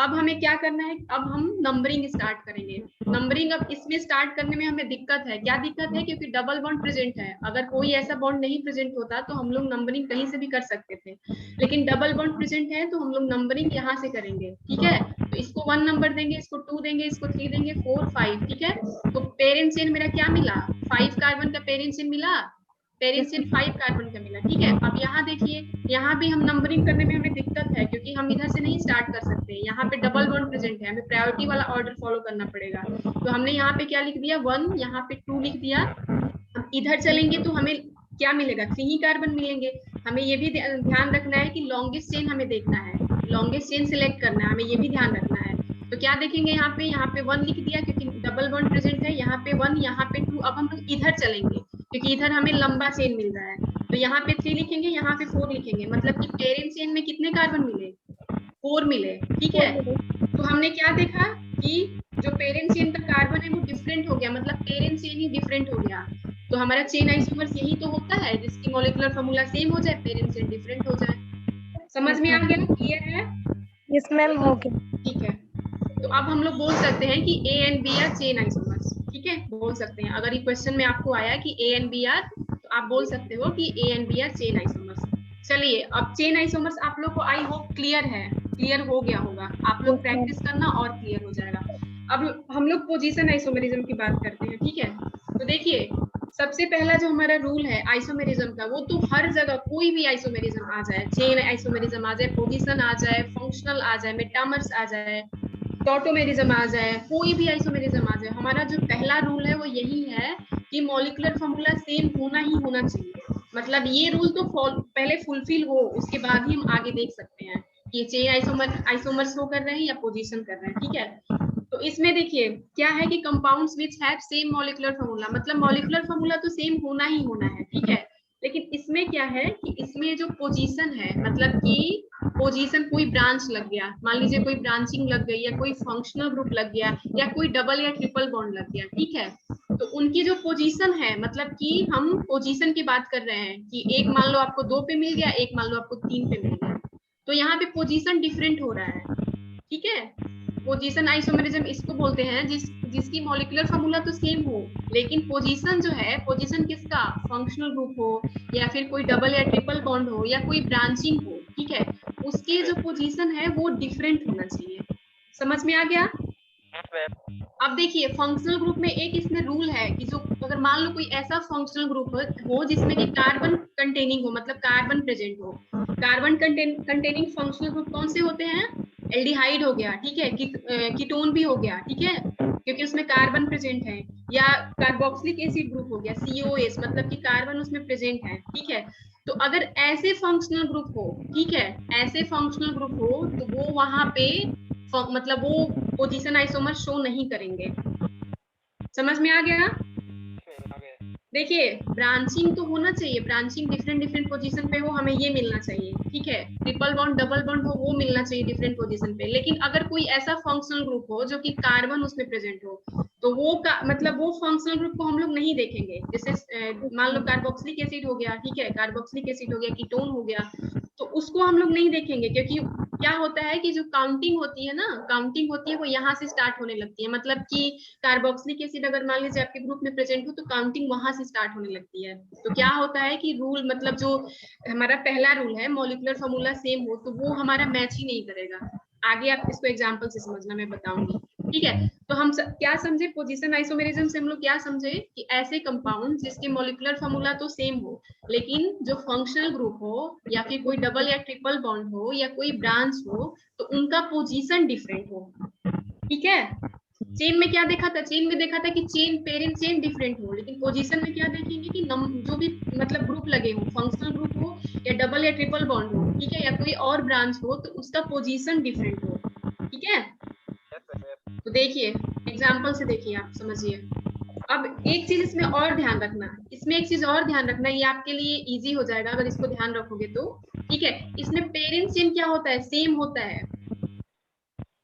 अब हमें क्या करना है? अब हम नंबरिंग स्टार्ट करेंगे। नंबरिंग अब इसमें स्टार्ट करने में हमें दिक्कत है, क्या दिक्कत है? क्योंकि डबल बॉन्ड प्रेजेंट है, अगर कोई ऐसा बॉन्ड नहीं प्रेजेंट होता तो हम लोग नंबरिंग कहीं से भी कर सकते थे, लेकिन डबल बॉन्ड प्रेजेंट है तो हम लोग नंबरिंग यहाँ से करेंगे, ठीक है तो इसको 1 नंबर देंगे, इसको 2 देंगे, इसको 3 देंगे, 4 5, ठीक है तो पेरेंट चेन मेरा क्या मिला? 5 कार्बन का पेरेंट चेन मिला, पेरेंट चेन 5 कार्बन का मिला, ठीक है। अब यहाँ देखिए यहाँ भी हम नंबरिंग करने में हमें दिक्कत है क्योंकि हम इधर से नहीं स्टार्ट कर सकते, यहाँ पे डबल बॉन्ड प्रेजेंट है, हमें प्रायोरिटी वाला ऑर्डर फॉलो करना पड़ेगा। तो हमने यहाँ पे क्या लिख दिया? 1, यहाँ पे 2 लिख दिया। अब इधर चलेंगे तो हमें क्या मिलेगा? 3 ही कार्बन मिलेंगे। हमें ये भी ध्यान रखना है कि लॉन्गेस्ट चेन हमें देखना है, लॉन्गेस्ट चेन सिलेक्ट करना है, हमें ये भी ध्यान रखना है। तो क्या देखेंगे यहाँ पे 1 लिख दिया क्योंकि डबल बॉन्ड प्रेजेंट है, यहाँ पे 1 यहाँ पे 2। अब हम लोग इधर चलेंगे क्योंकि इधर हमें लंबा चेन मिल रहा है, तो यहाँ पे 3 लिखेंगे, यहाँ पे 4 लिखेंगे, मतलब कि पेरेंट चेन में कितने कार्बन मिले? 4 मिले, ठीक है। तो हमने क्या देखा कि जो पेरेंट चेन का कार्बन है वो डिफरेंट हो गया, मतलब पेरेंट चेन ही डिफरेंट हो गया। तो हमारा चेन आइसोमर्स यही तो होता है जिसकी मॉलिक्यूलर फॉर्मूला सेम हो जाए, पेरेंट चेन डिफरेंट हो जाए। समझ में आ गया? क्लियर है? यस मैम हो गया। ठीक है तो अब हम लोग बोल सकते हैं कि A and B are chain isomers, ठीक है बोल सकते हैं। अगर ये क्वेश्चन में आपको आया कि A and B आर, तो आप बोल सकते हो कि A and B are chain isomers. चलिए अब चेन आइसोमर्स आप लोग को आई होप क्लियर है, क्लियर हो गया होगा। आप लोग प्रैक्टिस करना और क्लियर हो जाएगा। अब हम लोग पोजीशन आइसोमेरिज्म की बात करते हैं, ठीक है। तो देखिए सबसे पहला जो हमारा रूल है आइसोमेरिज्म का, वो तो हर जगह कोई भी आइसोमेरिज्म आ जाए, चेन आइसोमेरिज्म आ जाए, पोजीशन आ जाए, फंक्शनल आ जाए, मेटामर्स आ जाए, टॉटोमेरिज्म आ जाए, कोई भी आइसोमेरिज्म आ जाए, हमारा जो पहला रूल है वो यही है कि मॉलिक्यूलर फॉर्मूला सेम होना ही होना चाहिए। मतलब ये रूल तो पहले फुलफिल हो, उसके बाद ही हम आगे देख सकते हैं कि चेन आइसोमर्स शो कर रहे हैं या पोजीशन कर रहे हैं, ठीक है। तो इसमें देखिए क्या है कि compounds which have same molecular formula, मतलब मॉलिक्यूलर फॉर्मूला तो सेम होना ही होना है, ठीक है। लेकिन इसमें क्या है कि इसमें जो पोजीशन है, मतलब कि पोजीशन कोई ब्रांच लग गया, मान लीजिए कोई ब्रांचिंग लग गई या कोई फंक्शनल ग्रुप लग गया या कोई डबल या ट्रिपल बॉन्ड लग गया, ठीक है। तो उनकी जो पोजीशन है, मतलब कि हम पोजीशन की बात कर रहे हैं कि एक मान लो आपको 2 पे मिल गया, एक मान लो आपको 3 पे मिल गया, तो यहाँ पे पोजीशन डिफरेंट हो रहा है, ठीक है। पोजीशन आइसोमेरिज्म इसको बोलते हैं जिसकी मॉलिक्यूलर फॉर्मूला तो सेम हो, लेकिन पोजीशन जो है, पोजीशन किसका, फंक्शनल ग्रुप हो या फिर कोई डबल या ट्रिपल बॉन्ड हो या कोई ब्रांचिंग हो, ठीक है, उसके जो पोजीशन है वो डिफरेंट होना चाहिए। समझ में आ गया। अब देखिए फंक्शनल ग्रुप में एक इसमें रूल है कि जो अगर मान लो कोई ऐसा फंक्शनल ग्रुप हो जिसमें कि कार्बन कंटेनिंग हो, मतलब कार्बन प्रेजेंट हो, कार्बन कंटेनिंग फंक्शनल ग्रुप कौन से होते हैं, एल्डिहाइड हो गया, ठीक है, कीटोन भी हो गया, ठीक है, क्योंकि उसमें कार्बन प्रेजेंट है, या कार्बोक्सिलिक एसिड ग्रुप हो गया, COS, मतलब कि कार्बन उसमें प्रेजेंट है, ठीक है। तो अगर ऐसे फंक्शनल ग्रुप हो, ठीक है, ऐसे फंक्शनल ग्रुप हो तो वो वहां पे मतलब वो पोजीशन आइसोमर शो नहीं करेंगे। समझ में आ गया। देखिए ब्रांचिंग तो होना चाहिए, ब्रांचिंग डिफरेंट पोजीशन पे हो, हमें ये मिलना चाहिए, ठीक है। ट्रिपल बॉन्ड डबल बॉन्ड हो वो मिलना चाहिए डिफरेंट पोजीशन पे। लेकिन अगर कोई ऐसा फंक्शनल ग्रुप हो जो कि कार्बन उसमें प्रेजेंट हो, तो वो मतलब वो फंक्शनल ग्रुप को हम लोग नहीं देखेंगे। जैसे मान लो कार्बोक्सिलिक एसिड हो गया, ठीक है, कार्बोक्सिलिक एसिड हो गया, कीटोन हो गया, तो उसको हम लोग नहीं देखेंगे, क्योंकि क्या होता है कि जो काउंटिंग होती है ना, काउंटिंग होती है वो यहाँ से स्टार्ट होने लगती है। मतलब कि कार्बोक्सिलिक एसिड अगर मान लीजिए आपके ग्रुप में प्रेजेंट हो तो काउंटिंग वहां से स्टार्ट होने लगती है। तो क्या होता है कि रूल, मतलब जो हमारा पहला रूल है मॉलिक्यूलर फॉर्मूला सेम हो, तो वो हमारा मैच ही नहीं करेगा। आगे आप इसको एग्जांपल से समझना, मैं बताऊंगी, ठीक है। तो हम क्या समझे पोजीशन आइसोमेरिज्म से, हम लोग क्या समझे कि ऐसे कंपाउंड जिसके मॉलिक्यूलर फॉर्मूला तो सेम हो, लेकिन जो फंक्शनल ग्रुप हो या फिर कोई डबल या ट्रिपल बॉन्ड हो या कोई ब्रांच हो, तो उनका पोजीशन डिफरेंट हो, ठीक है। चेन में क्या देखा था, चेन में देखा था कि चेन पेरेंट चेन डिफरेंट हो, लेकिन पोजीशन में क्या देखेंगे कि जो भी मतलब ग्रुप लगे हो, फंक्शनल ग्रुप हो या डबल या ट्रिपल बॉन्ड हो, ठीक है, या कोई और ब्रांच हो, तो उसका पोजीशन डिफरेंट हो, ठीक है। तो देखिए एग्जांपल से देखिए, आप समझिए। अब एक चीज इसमें और ध्यान रखना, इसमें एक चीज और ध्यान रखना, ये आपके लिए इजी हो जाएगा अगर इसको ध्यान रखोगे तो, ठीक है। इसमें पेरेंट चेन क्या होता है, सेम होता है।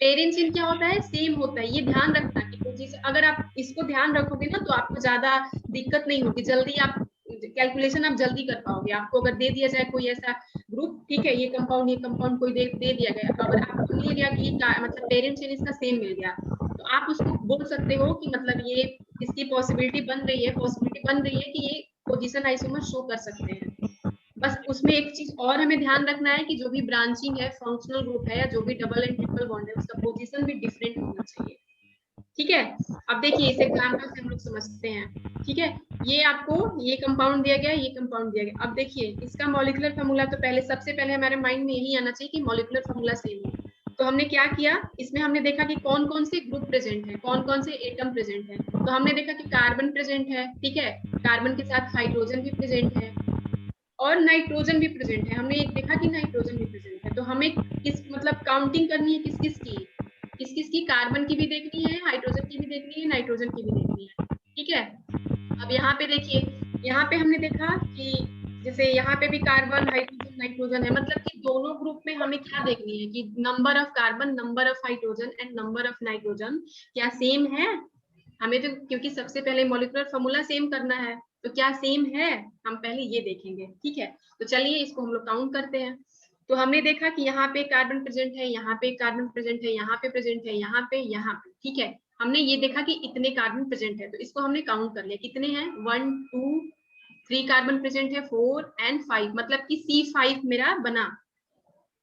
पेरेंट चेन क्या होता है, सेम होता है। ये ध्यान रखना कि पोजीशन, अगर आप इसको ध्यान रखोगे ना तो आपको ज्यादा दिक्कत नहीं होगी, जल्दी आप कैलकुलेशन आप जल्दी कर पाओगे। आपको अगर दे दिया जाए कोई ऐसा ग्रुप, ठीक है, ये कंपाउंड कोई दे दिया गया, अगर आपको मिल गया कि मतलब पेरेंट चेन इसका सेम मिल गया, तो आप उसको बोल सकते हो कि मतलब ये इसकी पॉसिबिलिटी बन रही है कि ये पोजीशन आइसोमर शो कर सकते हैं। बस उसमें एक चीज और हमें ध्यान रखना है कि जो भी ब्रांचिंग है, फंक्शनल ग्रुप है या जो भी डबल एंड ट्रिपल बॉन्ड है, उसका पोजीशन भी डिफरेंट होना चाहिए, ठीक है। अब देखिए इस एग्जांपल से हम लोग समझते हैं, ठीक है। ये आपको ये कंपाउंड दिया गया, ये कंपाउंड दिया गया। अब देखिए इसका मॉलिक्यूलर फॉर्मूला तो सबसे पहले हमारे माइंड में यही आना चाहिए कि मॉलिक्यूलर फॉर्मूला सेम हो। तो हमने क्या किया, इसमें हमने देखा कि कौन कौन से ग्रुप प्रेजेंट है, कौन कौन से एटम प्रेजेंट है। तो हमने देखा कि कार्बन प्रेजेंट है, ठीक है, कार्बन के साथ हाइड्रोजन भी प्रेजेंट है और नाइट्रोजन भी प्रेजेंट है। हमने एक देखा कि नाइट्रोजन भी प्रेजेंट है। तो हमें किस मतलब काउंटिंग करनी है, किस किस की, कार्बन की भी देखनी है, हाइड्रोजन की भी देखनी है, नाइट्रोजन की भी देखनी है, ठीक है। अब यहाँ पे देखिए, यहाँ पे हमने देखा कि जैसे यहाँ पे भी कार्बन, हाइड्रोजन, नाइट्रोजन है, मतलब कि दोनों ग्रुप में हमें क्या देखनी है कि number of carbon, number of hydrogen and number of nitrogen क्या सेम है। हमें तो क्योंकि सबसे पहले मॉलिक्यूलर फॉर्मूला सेम करना है, तो क्या सेम है, हम पहले ये देखेंगे, ठीक है। तो चलिए इसको हम लोग काउंट करते हैं। तो हमने देखा कि यहाँ पे कार्बन प्रेजेंट है, यहाँ पे कार्बन प्रेजेंट है, यहाँ पे प्रेजेंट है, यहाँ पे, ठीक है। हमने ये देखा कि इतने कार्बन प्रेजेंट है, तो इसको हमने काउंट कर लिया, कितने हैं, 1 2 3 कार्बन प्रेजेंट है, 4 एंड 5, मतलब कि C5 मेरा बना।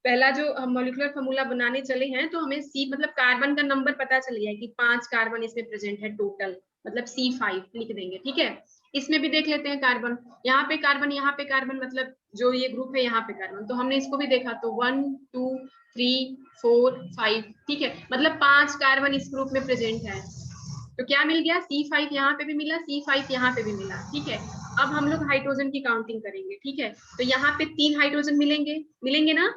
पहला जो हम मॉलिक्यूलर फॉर्मूला बनाने चले हैं तो हमें C मतलब कार्बन का नंबर पता चल गया है कि 5 कार्बन इसमें प्रेजेंट है टोटल, मतलब C5 लिख देंगे। ठीक है, इसमें भी देख लेते हैं कार्बन, यहाँ पे कार्बन, यहाँ पे कार्बन, मतलब जो ये ग्रुप है यहाँ पे कार्बन, तो हमने इसको भी देखा तो 1 2 3 4 5, ठीक है, मतलब 5 कार्बन इस ग्रुप में प्रेजेंट है। तो क्या मिल गया, C5 यहाँ पे भी मिला, C5 यहाँ पे भी मिला। ठीक है, अब हम लोग हाइड्रोजन की काउंटिंग करेंगे। ठीक है, तो यहाँ पे 3 हाइड्रोजन मिलेंगे ना?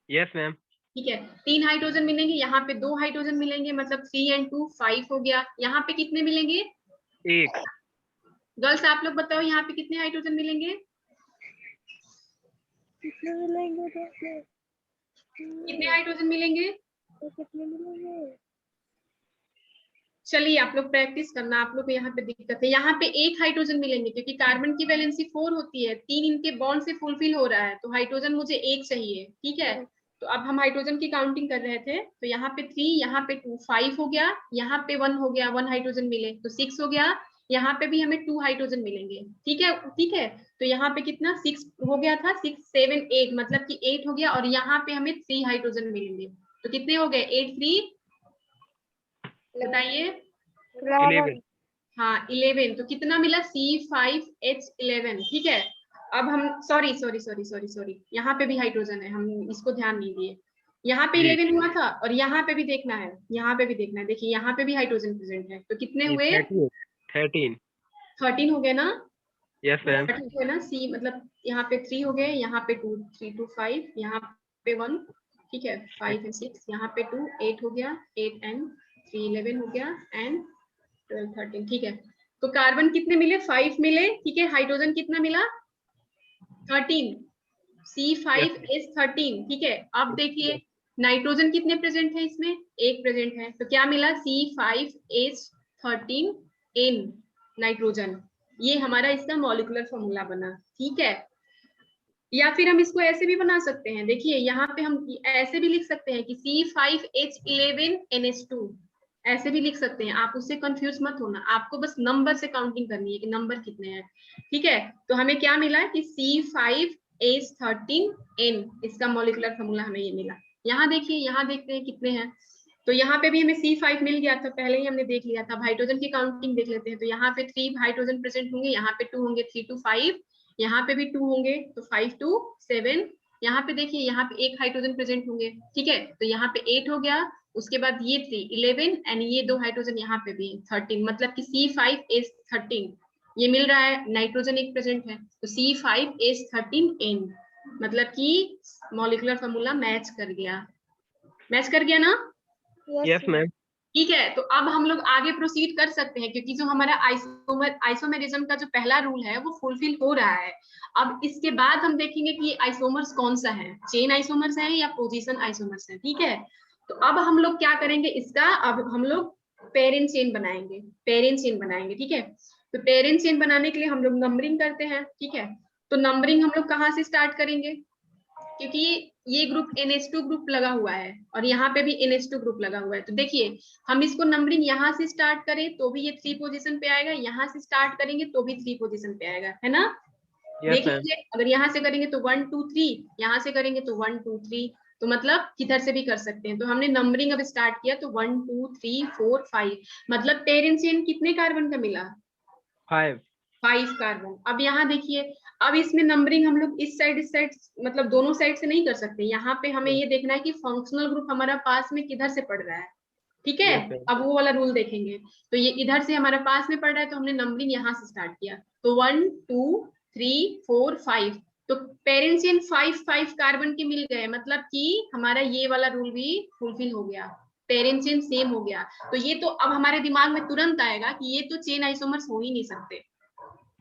Yes ma'am. ठीक है, 3 हाइड्रोजन मिलेंगे, यहाँ पे 2 हाइड्रोजन मिलेंगे, मतलब 3 and 2 5 हो गया। यहाँ पे कितने मिलेंगे? 1। गर्ल्स आप लोग बताओ यहाँ पे कितने हाइड्रोजन मिलेंगे? कितने मिलेंगे? कितने हाइड्रोजन मिलेंगे? कितने मिलेंगे? चलिए आप लोग प्रैक्टिस करना, आप लोग को यहाँ पे दिक्कत है। यहाँ पे 1 हाइड्रोजन मिलेंगे क्योंकि कार्बन की वैलेंसी 4 होती है, 3 इनके बॉन्ड से फुलफिल हो रहा है, तो हाइड्रोजन मुझे 1 चाहिए। ठीक है, तो अब हम हाइड्रोजन की काउंटिंग कर रहे थे, तो यहाँ पे 3, यहाँ पे 2 5 हो गया, यहाँ पे 1 हो गया, 1 हाइड्रोजन मिले तो 6 हो गया, यहाँ पे भी हमें 2 हाइड्रोजन मिलेंगे। ठीक है, ठीक है, तो यहाँ पे कितना 6 हो गया था, 6 7 8, मतलब कि 8 हो गया, और यहाँ पे हमें 3 हाइड्रोजन मिलेंगे, तो कितने हो गए? 8 3, बताइए। 11। हाँ 11, तो कितना मिला? C5H11। ठीक है, अब हम सॉरी, यहाँ पे भी हाइड्रोजन है, हम इसको ध्यान नहीं दिए। यहाँ पे 11 हुआ था, और यहाँ पे भी देखना है, यहाँ पे भी देखना है। देखिए यहाँ पे भी हाइड्रोजन प्रेजेंट है, तो कितने हुए? 13। 13 हो गए ना? Yes ma'am. 13 हुए ना? C मतलब यहाँ पे 3 हो गए, यहाँ पे 2 3 2 5, यहाँ पे 1, ठीक है, 5 and 6, यहाँ पे 2 8 हो गया, 8 and 3 11 हो गया, एंड 12 13। ठीक है, तो कार्बन कितने मिले? 5 मिले। ठीक है, हाइड्रोजन कितना मिला? 13, C5H13। ठीक है, अब देखिए नाइट्रोजन कितने प्रेजेंट है इसमें? 1 प्रेजेंट है, तो क्या मिला? C5H13N nitrogen. ये हमारा इसका मॉलिक्यूलर फॉर्मूला बना। ठीक है, या फिर हम इसको ऐसे भी बना सकते हैं, देखिए यहाँ पे हम ऐसे भी लिख सकते हैं कि C5H11NH2, ऐसे भी लिख सकते हैं, आप उससे कंफ्यूज मत होना, आपको बस नंबर से काउंटिंग करनी है कि नंबर कितने हैं। ठीक है, तो हमें क्या मिला कि C5H13N, इसका मॉलिक्यूलर फॉर्मूला हमें ये मिला। यहाँ देखिए, यहाँ देखते हैं कितने हैं, तो यहाँ पे भी हमें C5 मिल गया था, पहले ही हमने देख लिया था। हाइड्रोजन की काउंटिंग देख लेते हैं, तो यहाँ पे 3 हाइड्रोजन प्रेजेंट होंगे, यहाँ पे 2 होंगे, 3 2 5, यहाँ पे भी 2 होंगे, तो 5 2 7, यहाँ पे देखिए यहाँ पे 1 हाइड्रोजन प्रेजेंट होंगे। ठीक है, तो यहाँ पे 8 हो गया, उसके बाद ये 3 11, एंड ये 2 हाइड्रोजन यहाँ पे भी 13, मतलब कि C5H13 ये मिल रहा है, नाइट्रोजन 1 प्रेजेंट है, तो C5H13N, मतलब कि मॉलिक्यूलर फॉर्मूला मैच कर गया ना? Yes ma'am. ठीक है, तो अब हम लोग आगे प्रोसीड कर सकते हैं, क्योंकि जो हमारा आइसोमेरिज्म का जो पहला रूल है वो फुलफिल हो रहा है। अब इसके बाद हम देखेंगे कि आइसोमर्स कौन सा है, चेन आइसोमर्स है या पोजीशन आइसोमर्स है। ठीक है, तो अब हम लोग क्या करेंगे इसका, अब हम लोग पेरेंट चेन बनाएंगे, ठीक है, तो पेरेंट चेन बनाने के लिए हम लोग नंबरिंग करते हैं। ठीक है, तो नंबरिंग हम लोग कहाँ से स्टार्ट करेंगे, क्योंकि ये ग्रुप NH2 ग्रुप लगा हुआ है और यहाँ पे भी NH2 ग्रुप लगा हुआ है, तो देखिए हम इसको नंबरिंग यहाँ से स्टार्ट करें तो भी ये 3 पोजीशन पे आएगा, यहाँ से स्टार्ट करेंगे तो भी 3 पोजीशन पे आएगा, है ना? देख लीजिए, अगर यहाँ से करेंगे तो 1 2 3, यहाँ से करेंगे तो 1 2 3, तो मतलब किधर से भी कर सकते हैं। तो हमने नंबरिंग अब स्टार्ट किया, तो 1 2 3 4 5, मतलब पेरेंट चेन कितने कार्बन का मिला? 5 कार्बन। अब यहाँ देखिए, अब इसमें नंबरिंग हम लोग इस साइड मतलब दोनों साइड से नहीं कर सकते, यहाँ पे हमें ये देखना है कि फंक्शनल ग्रुप हमारा पास में किधर से पड़ रहा है। ठीक है, अब वो वाला रूल देखेंगे, तो ये इधर से हमारा पास में पड़ रहा है, तो हमने नंबरिंग यहाँ से स्टार्ट किया, तो 1 2 3 4 5, तो पेरेंट चेन 5 कार्बन के मिल गए, मतलब कि हमारा ये वाला रूल भी फुलफिल हो गया, पेरेंट चेन सेम हो गया। तो ये तो अब हमारे दिमाग में तुरंत आएगा कि ये तो चेन आइसोमर्स हो ही नहीं सकते।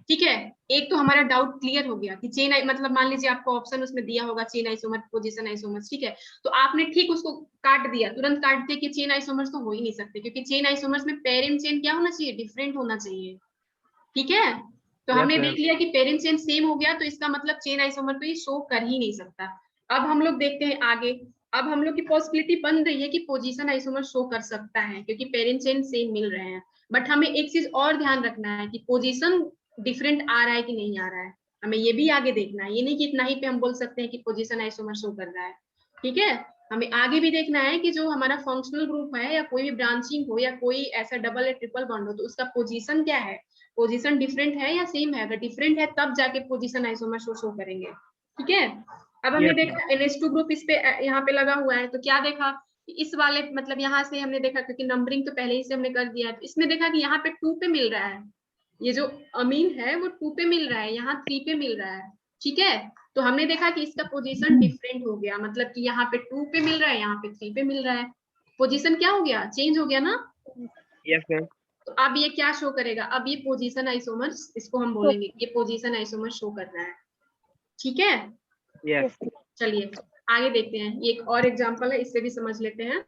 ठीक है, एक तो हमारा डाउट क्लियर हो गया कि चेन मतलब मान लीजिए आपको ऑप्शन उसमें दिया होगा चेन आइसोमर, पोजीशन आइसोमर्स, ठीक है, तो आपने ठीक उसको काट दिया, तुरंत काट दिया कि चेन आइसोमर्स तो हो ही नहीं सकते, क्योंकि चेन आइसोमर्स में पेरेंट चेन क्या होना चाहिए? डिफरेंट होना चाहिए। ठीक है, तो हमने देख लिया कि पेरेंट चेन सेम हो गया, तो इसका मतलब चेन आइसोमर तो ये शो कर ही नहीं सकता। अब हम लोग देखते हैं आगे, अब हम लोग की पॉसिबिलिटी बन रही है कि पोजीशन आइसोमर शो कर सकता है, क्योंकि पेरेंट चेन सेम मिल रहे हैं, बट हमें एक चीज और ध्यान रखना है कि पोजीशन डिफरेंट आ रहा है कि नहीं आ रहा है, हमें ये भी आगे देखना है, ये नहीं कि इतना ही पे हम बोल सकते हैं कि पोजीशन आइसोमर शो कर रहा है। ठीक है। हमें आगे भी देखना है कि जो हमारा फंक्शनल ग्रुप है या कोई भी ब्रांचिंग हो या कोई ऐसा डबल या ट्रिपल बॉन्ड हो तो उसका पोजीशन क्या है, पोजीशन डिफरेंट है या सेम है। अगर डिफरेंट है तब जाके पोजीशन आइसोमर शो करेंगे। ठीक है। अब हमने Yes, देखा NH2 ग्रुप इस पे यहाँ पे लगा हुआ है, तो क्या देखा इस वाले मतलब यहाँ से हमने देखा, क्योंकि नंबरिंग तो पहले ही से हमने कर दिया है, तो इसमें देखा कि यहाँ पे 2 पे मिल रहा है, ये जो अमीन है वो 2 पे मिल रहा है, यहाँ 3 पे मिल रहा है। ठीक है। तो हमने देखा कि इसका पोजीशन डिफरेंट हो गया, मतलब कि यहाँ पे 2 पे मिल रहा है, यहाँ पे 3 पे मिल रहा है। पोजीशन क्या हो गया, चेंज हो गया ना। yes ma'am. तो अब ये क्या शो करेगा, अब ये पोजीशन आइसोमर्स, इसको हम बोलेंगे ये पोजीशन आइसोमर शो कर रहा है। ठीक है। Yes. चलिए आगे देखते हैं, ये एक और एग्जांपल है, इससे भी समझ लेते हैं।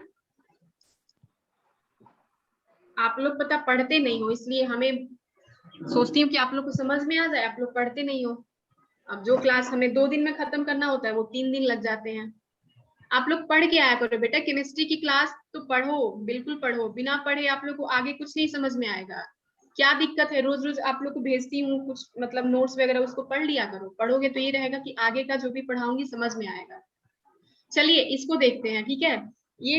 आप लोग पता पढ़ते नहीं हो, इसलिए हमें सोचती हूँ कि आप लोग को समझ में आ जाए, आप लोग पढ़ते नहीं हो। अब जो क्लास हमें 2 दिन में खत्म करना होता है वो 3 दिन लग जाते हैं। आप लोग पढ़ के आया करो बेटा, केमिस्ट्री की क्लास तो पढ़ो, बिल्कुल पढ़ो, बिना पढ़े आप लोग को आगे कुछ नहीं समझ में आएगा। क्या दिक्कत है, रोज रोज आप लोग को भेजती हूँ कुछ मतलब नोट्स वगैरह, उसको पढ़ लिया करो। पढ़ोगे तो ये रहेगा कि आगे का जो भी पढ़ाऊंगी समझ में आएगा। चलिए इसको देखते हैं। ठीक है। ये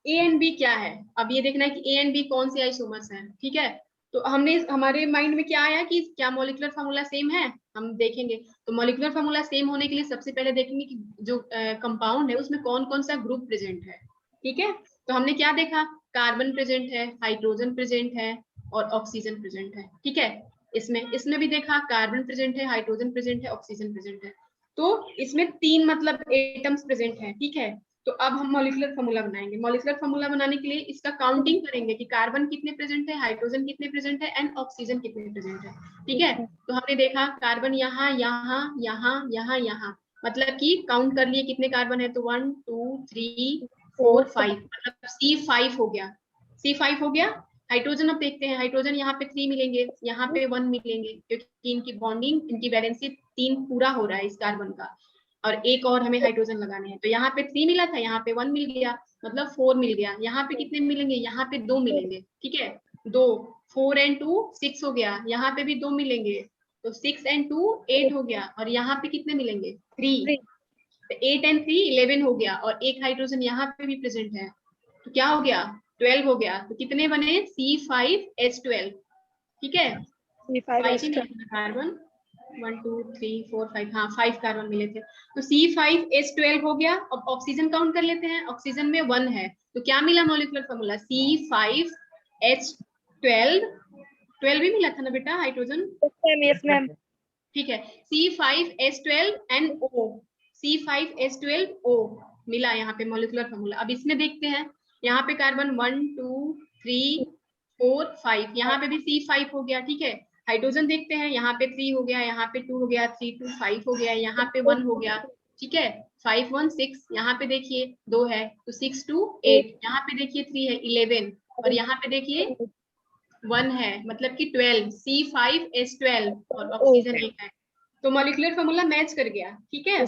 ए एंड बी क्या है, अब ये देखना है कि ए एंड बी कौन से आइसोमर्स हैं। ठीक है। तो हमने हमारे माइंड में क्या आया कि क्या मॉलिक्यूलर फार्मूला सेम है, हम देखेंगे। तो मॉलिक्यूलर फार्मूला सेम होने के लिए सबसे पहले देखेंगे कि जो कंपाउंड है उसमें कौन कौन सा ग्रुप प्रेजेंट है। ठीक है। तो हमने क्या देखा, कार्बन प्रेजेंट है, हाइड्रोजन प्रेजेंट है और ऑक्सीजन प्रेजेंट है। ठीक है। इसमें भी देखा कार्बन प्रेजेंट है, हाइड्रोजन प्रेजेंट है, ऑक्सीजन प्रेजेंट है। तो इसमें 3 मतलब एटम्स प्रेजेंट है। ठीक है। तो अब हम मॉलिक्यूलर फार्मूला बनाएंगे। मॉलिक्यूलर फार्मूला बनाने के लिए इसका काउंटिंग करेंगे कि कार्बन कितने प्रेजेंट है, हाइड्रोजन कितने प्रेजेंट है एंड ऑक्सीजन कितने प्रेजेंट है। ठीक है। तो हमने देखा कार्बन यहाँ यहाँ यहाँ यहाँ यहाँ, मतलब कि काउंट कर लिए कितने कार्बन है, तो 1 2 3 4 5, मतलब C5 हो गया, C5 हो गया। हाइड्रोजन अब देखते हैं, हाइड्रोजन यहाँ पे 3 मिलेंगे, यहाँ पे 1 मिलेंगे, क्योंकि इनकी बॉन्डिंग, इनकी वैलेंसी 3 पूरा हो रहा है इस कार्बन का, और एक और हमें हाइड्रोजन लगाने हैं। तो यहाँ पे 3 मिला था, यहाँ पे 1 मिल गया, मतलब 4 मिल गया। यहाँ पे कितने मिलेंगे, यहाँ पे 2 मिलेंगे। ठीक है। 2 4 एंड 2 6 हो गया, यहाँ पे भी 2 मिलेंगे, तो 6 एंड 2 8 हो गया, और यहाँ पे कितने मिलेंगे 3, तो 8 एंड 3 11 हो गया, और एक हाइड्रोजन यहाँ पे भी प्रेजेंट है, तो क्या हो गया 12 हो गया। तो कितने बने C5H12। ठीक है। 5 कार्बन 1 2 3 4 5, हाँ 5 कार्बन मिले थे, तो C5H12 हो गया। अब ऑक्सीजन काउंट कर लेते हैं, ऑक्सीजन में 1 है, तो क्या मिला मॉलिक्यूलर फार्मूला C5H12, 12 भी मिला था ना बेटा हाइड्रोजन। Yes ma'am. ठीक है। C5H12NO, C5H12O मिला यहाँ पे मॉलिक्यूलर फार्मूला। अब इसमें देखते हैं, यहाँ पे कार्बन 1 2 3 4 5, यहाँ पे भी C5 हो गया। ठीक है। हाइड्रोजन देखते हैं, यहाँ पे 3 हो गया, यहाँ पे 2 हो गया, 3 2 5 हो गया, यहाँ पे 1 हो गया। ठीक है। 5 1 6, यहाँ पे देखिए 2 है, तो 6 2 8, यहाँ पे देखिए 3 है 11, और यहाँ पे देखिए 1 है, मतलब कि 12, C5H12, और ऑक्सीजन 1 है। तो मॉलिक्यूलर फार्मूला मैच कर गया। ठीक है।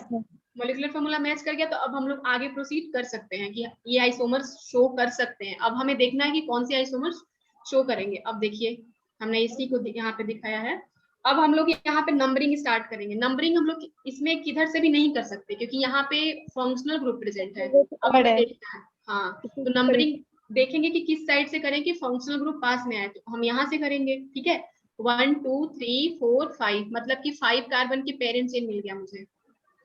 मॉलिक्यूलर फार्मूला मैच कर गया, तो अब हम लोग आगे प्रोसीड कर सकते हैं कि ये आइसोमर्स शो कर सकते हैं। अब हमें देखना है कि कौन से आइसोमर्स शो करेंगे। अब देखिए हमने इसी को यहाँ पे दिखाया है। अब हम लोग यहाँ पे नंबरिंग स्टार्ट करेंगे। नंबरिंग हम लोग इसमें किधर से भी नहीं कर सकते, क्योंकि यहाँ पे फंक्शनल ग्रुप प्रेजेंट है। अब हमें देखना है, हाँ, तो नंबरिंग देखेंगे कि किस साइड से करें कि फंक्शनल ग्रुप पास में आए, तो हम यहाँ से करेंगे। ठीक है। 1 2 3 4 5, मतलब कि 5 कार्बन के पेरेंट चेन मिल गया मुझे।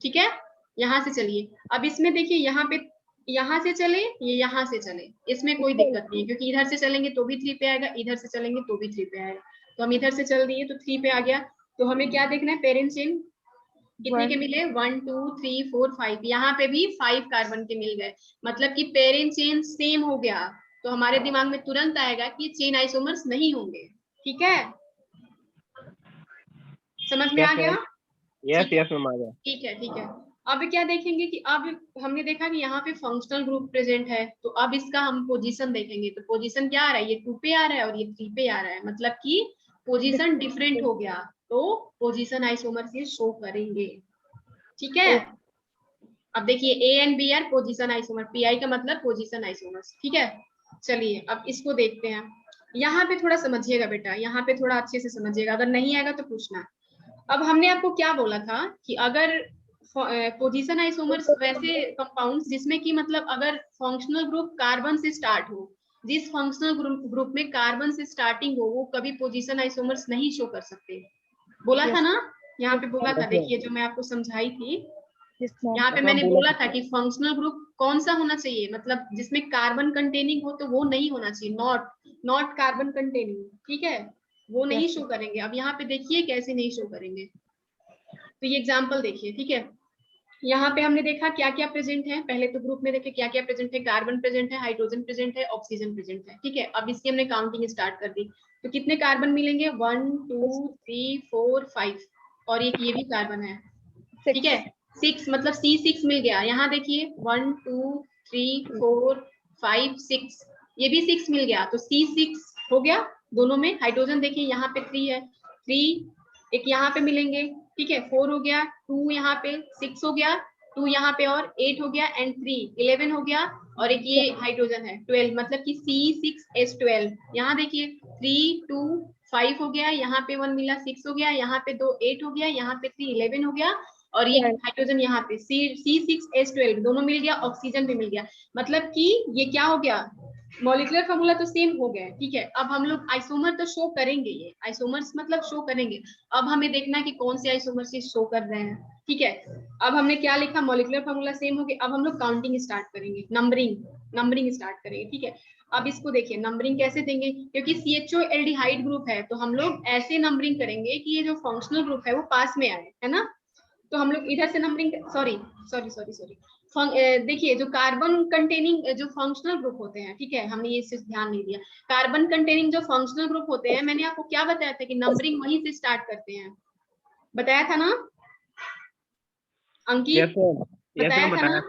ठीक है। यहाँ से चलिए, अब इसमें देखिए यहाँ पे, यहाँ से चले ये यहाँ से चले, इसमें कोई दिक्कत नहीं है, क्योंकि इधर से चलेंगे तो भी 3 पे आएगा, इधर से चलेंगे तो भी 3 पे आएगा। तो हम इधर से चल दिए तो 3 पे आ गया। तो हमें क्या देखना है, पेरेंट चेन कितने के मिले, 1 2 3 4 5, यहाँ पे भी 5 कार्बन के मिल गए, मतलब कि पेरेंट चेन सेम हो गया। तो हमारे दिमाग में तुरंत आएगा कि चेन आइसोमर्स नहीं होंगे। ठीक है। समझ में आ गया। यस यस मैम, आ गया। ठीक है। ठीक है। अब क्या देखेंगे कि अब हमने देखा कि यहाँ पे फंक्शनल ग्रुप प्रेजेंट है, तो अब इसका हम पोजीशन देखेंगे। तो पोजीशन क्या आ रहा है, ये 2 पे आ रहा है और ये 3 पे आ रहा है, मतलब कि पोजीशन डिफरेंट हो गया, तो पोजीशन आइसोमर्स ये शो करेंगे। ठीक है। अब देखिए A and B are position isomer, PI का मतलब पोजीशन आइसोमर्स। ठीक है। चलिए अब इसको देखते हैं। यहाँ पे थोड़ा समझिएगा बेटा, यहाँ पे थोड़ा अच्छे से समझिएगा, अगर नहीं आएगा तो पूछना। अब हमने आपको क्या बोला था कि अगर पोजीशन आइसोमर्स वैसे कंपाउंड्स जिसमें कि मतलब अगर फंक्शनल ग्रुप कार्बन से स्टार्ट हो, जिस फंक्शनल ग्रुप में कार्बन से स्टार्टिंग हो, वो कभी पोजीशन आइसोमर्स नहीं शो कर सकते। बोला था ना, यहाँ पे बोला था, देखिए जो मैं आपको समझाई थी, यहाँ पे मैंने बोला था कि फंक्शनल ग्रुप कौन सा होना चाहिए, मतलब जिसमें कार्बन कंटेनिंग हो तो वो नहीं होना चाहिए, नॉट कार्बन कंटेनिंग, ठीक है, वो नहीं शो करेंगे। अब यहाँ पे देखिए कैसे नहीं शो करेंगे, तो ये एग्जांपल देखिए, ठीक है। यहाँ पे हमने देखा क्या क्या प्रेजेंट है, पहले तो ग्रुप में देखे क्या क्या प्रेजेंट है, कार्बन प्रेजेंट है, हाइड्रोजन प्रेजेंट है, ऑक्सीजन प्रेजेंट है, ठीक है। अब इसकी हमने काउंटिंग स्टार्ट कर दी, तो कितने कार्बन मिलेंगे, 1 2 3 4 5, और एक ये भी कार्बन है, ठीक है, 6, मतलब C6 मिल गया। यहाँ देखिए 1 2 3 4 5 6, ये भी 6 मिल गया, तो C6 हो गया दोनों में। हाइड्रोजन देखिए यहाँ पे 3 है, 3 एक यहाँ पे मिलेंगे, ठीक है, 4 हो गया, 2 यहाँ पे, 6 हो गया, 2 यहाँ पे और 8 हो गया, एंड 3 11 हो गया, और एक ये हाइड्रोजन है 12, मतलब कि C6H12। यहाँ देखिए 3 2 5 हो गया, यहाँ पे 1 मिला, 6 हो गया, यहाँ पे 2 8 हो गया, यहाँ पे 3 11 हो गया, और ये हाइड्रोजन यहाँ पे C6H12 दोनों मिल गया, ऑक्सीजन भी मिल गया, मतलब कि ये क्या हो गया, मॉलिक्यूलर फार्मूला तो सेम हो गया, ठीक है। अब हम लोग आइसोमर तो शो करेंगे, ये आइसोमर्स मतलब शो करेंगे, अब हमें देखना है कि कौन से आइसोमर से शो कर रहे हैं, ठीक है। अब हमने क्या लिखा, मॉलिक्यूलर फार्मूला सेम हो गया, अब हम लोग काउंटिंग स्टार्ट करेंगे, नंबरिंग स्टार्ट करेंगे, ठीक है। अब इसको देखिए नंबरिंग कैसे देंगे, क्योंकि CHO एल्डिहाइड ग्रुप है, तो हम लोग ऐसे नंबरिंग करेंगे कि ये जो फंक्शनल ग्रुप है वो पास में आए, है ना। तो हम लोग इधर से नंबरिंग, सॉरी, देखिए जो कार्बन कंटेनिंग जो फंक्शनल ग्रुप होते हैं, ठीक है, हमने ये सिर्फ ध्यान नहीं दिया, कार्बन कंटेनिंग जो फंक्शनल ग्रुप होते हैं, मैंने आपको क्या बताया था कि नंबरिंग वहीं से स्टार्ट करते हैं, बताया था ना अंकित, बताया था ना,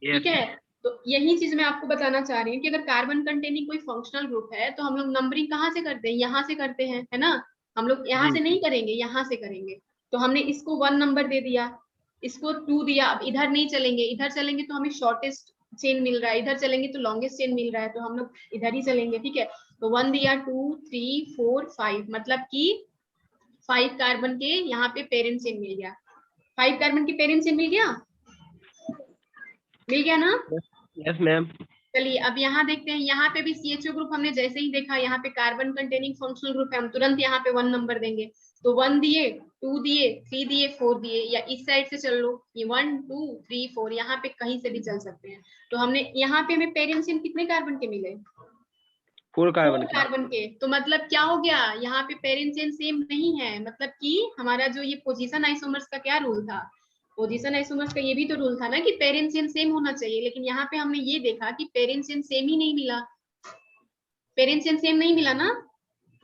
ठीक है। तो यही चीज मैं आपको बताना चाह रही हूँ कि अगर कार्बन कंटेनिंग कोई फंक्शनल ग्रुप है तो हम लोग नंबरिंग कहाँ से करते हैं, यहाँ से करते हैं, है ना। हम लोग यहाँ से नहीं करेंगे, यहाँ से करेंगे। तो हमने इसको 1 नंबर दे दिया, इसको 2 दिया, अब इधर नहीं चलेंगे, इधर चलेंगे तो हमें शॉर्टेस्ट चेन मिल रहा है, इधर चलेंगे तो लॉन्गेस्ट चेन मिल रहा है, तो हम लोग इधर ही चलेंगे, ठीक है। तो 1 दिया, 2 3 4 5, मतलब कि 5 कार्बन के यहाँ पे पेरेंट चेन मिल गया, 5 कार्बन के पेरेंट चेन मिल गया ना। Yes ma'am. चलिए अब यहाँ देखते हैं, यहाँ पे भी CHO ग्रुप हमने जैसे ही देखा, यहाँ पे कार्बन कंटेनिंग फंक्शनल ग्रुप है, हम तुरंत यहाँ पे 1 नंबर देंगे, तो 1 दिए, 2 दिए, 3 दिए, 4 दिए, या इस साइड से चल लो, ये 1 2 3 4, यहाँ पे कहीं से भी चल सकते हैं। तो हमने यहाँ पे हमें पेरेंट चेन कितने कार्बन के मिले, 4 कार्बन के, तो मतलब क्या हो गया, यहाँ पे पेरेंट चेन सेम नहीं है, मतलब कि हमारा जो ये पोजीशन आइसोमर्स का क्या रूल था, पोजीशन आइसोमर्स का ये भी तो रूल था ना कि पेरेंट चेन सेम होना चाहिए, लेकिन यहाँ पे हमने ये देखा कि पेरेंट चेन सेम ही नहीं मिला, पेरेंट चेन सेम नहीं मिला ना,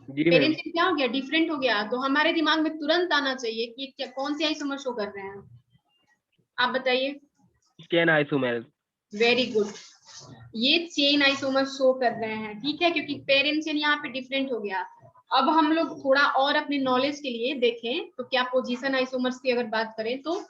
पेरेंट चेन क्या हो गया, डिफरेंट हो गया। तो हमारे दिमाग में तुरंत आना चाहिए कि क्या कौन से आइसोमर शो कर रहे हैं, आप बताइए। चेन आइसोमर, वेरी गुड, ये चेन आइसोमर शो कर रहे हैं, ठीक है, क्योंकि पेरेंट चेन यहाँ पे डिफरेंट हो गया। अब हम लोग थोड़ा और अपने नॉलेज के लिए देखें तो क्या पोजीशन आइसोमर्स की अगर बात करें तो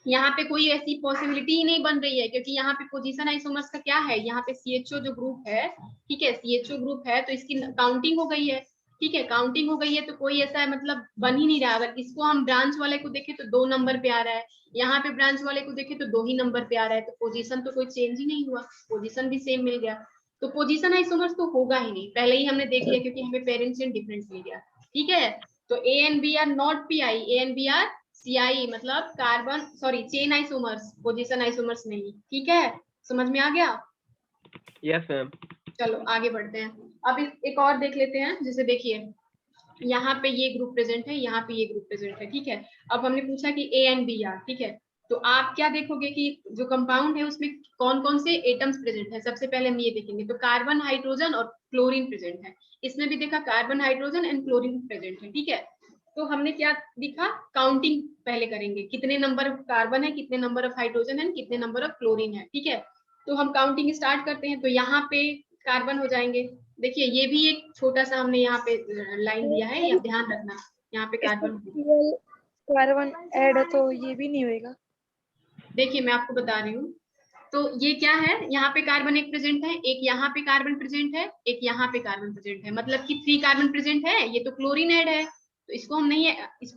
यहाँ पे कोई ऐसी पॉसिबिलिटी ही नहीं बन रही है, क्योंकि यहाँ पे पोजीशन आइसोमर्स का क्या है, यहाँ पे CHO जो ग्रुप है, ठीक है, CHO ग्रुप है, तो इसकी काउंटिंग हो गई है, ठीक है, काउंटिंग हो गई है, तो कोई ऐसा मतलब बन ही नहीं रहा। अगर इसको हम ब्रांच वाले को देखें तो 2 नंबर पे आ रहा है, यहाँ पे ब्रांच वाले को देखें तो 2 ही नंबर पे आ रहा है, तो पोजीशन तो कोई चेंज ही नहीं हुआ, पोजीशन भी सेम मिल गया, तो पोजीशन आइसोमर्स तो होगा ही नहीं, पहले ही हमने देख लिया, क्योंकि हमें पेरेंट चेन डिफरेंस मिल गया, ठीक है। तो A and B are not PI, A and B are CI, मतलब carbon, sorry, chain isomers, position isomers नहीं, ठीक है, समझ में आ गया। Yes ma'am. चलो आगे बढ़ते हैं, अब एक और देख लेते हैं, जैसे देखिए यहाँ पे ये ग्रुप प्रेजेंट है, यहाँ पे ये ग्रुप प्रेजेंट है, ठीक है। अब हमने पूछा कि A and B आर, ठीक है, तो आप क्या देखोगे कि जो कंपाउंड है उसमें कौन कौन से एटम्स प्रेजेंट है, सबसे पहले हम ये देखेंगे, तो कार्बन, हाइड्रोजन और क्लोरीन प्रेजेंट है, इसमें भी देखा carbon, hydrogen and chlorine present है, ठीक है। तो हमने क्या दिखा, काउंटिंग पहले करेंगे, कितने नंबर ऑफ कार्बन है, कितने नंबर ऑफ हाइड्रोजन है, कितने नंबर ऑफ क्लोरीन है, ठीक है। तो हम काउंटिंग स्टार्ट करते हैं, तो यहाँ पे कार्बन हो जाएंगे, देखिए ये भी एक छोटा सा हमने यहाँ पे लाइन दिया है, या ध्यान रखना, यहाँ पे कार्बन ऐड है तो ये भी नहीं होएगा। देखिए मैं आपको बता रही हूँ, तो ये क्या है, यहाँ पे कार्बन एक प्रेजेंट है, एक यहाँ पे कार्बन प्रेजेंट है, एक यहाँ पे कार्बन प्रेजेंट है, मतलब कि 3 कार्बन प्रेजेंट है, ये तो क्लोरीन ऐड है, तो इसको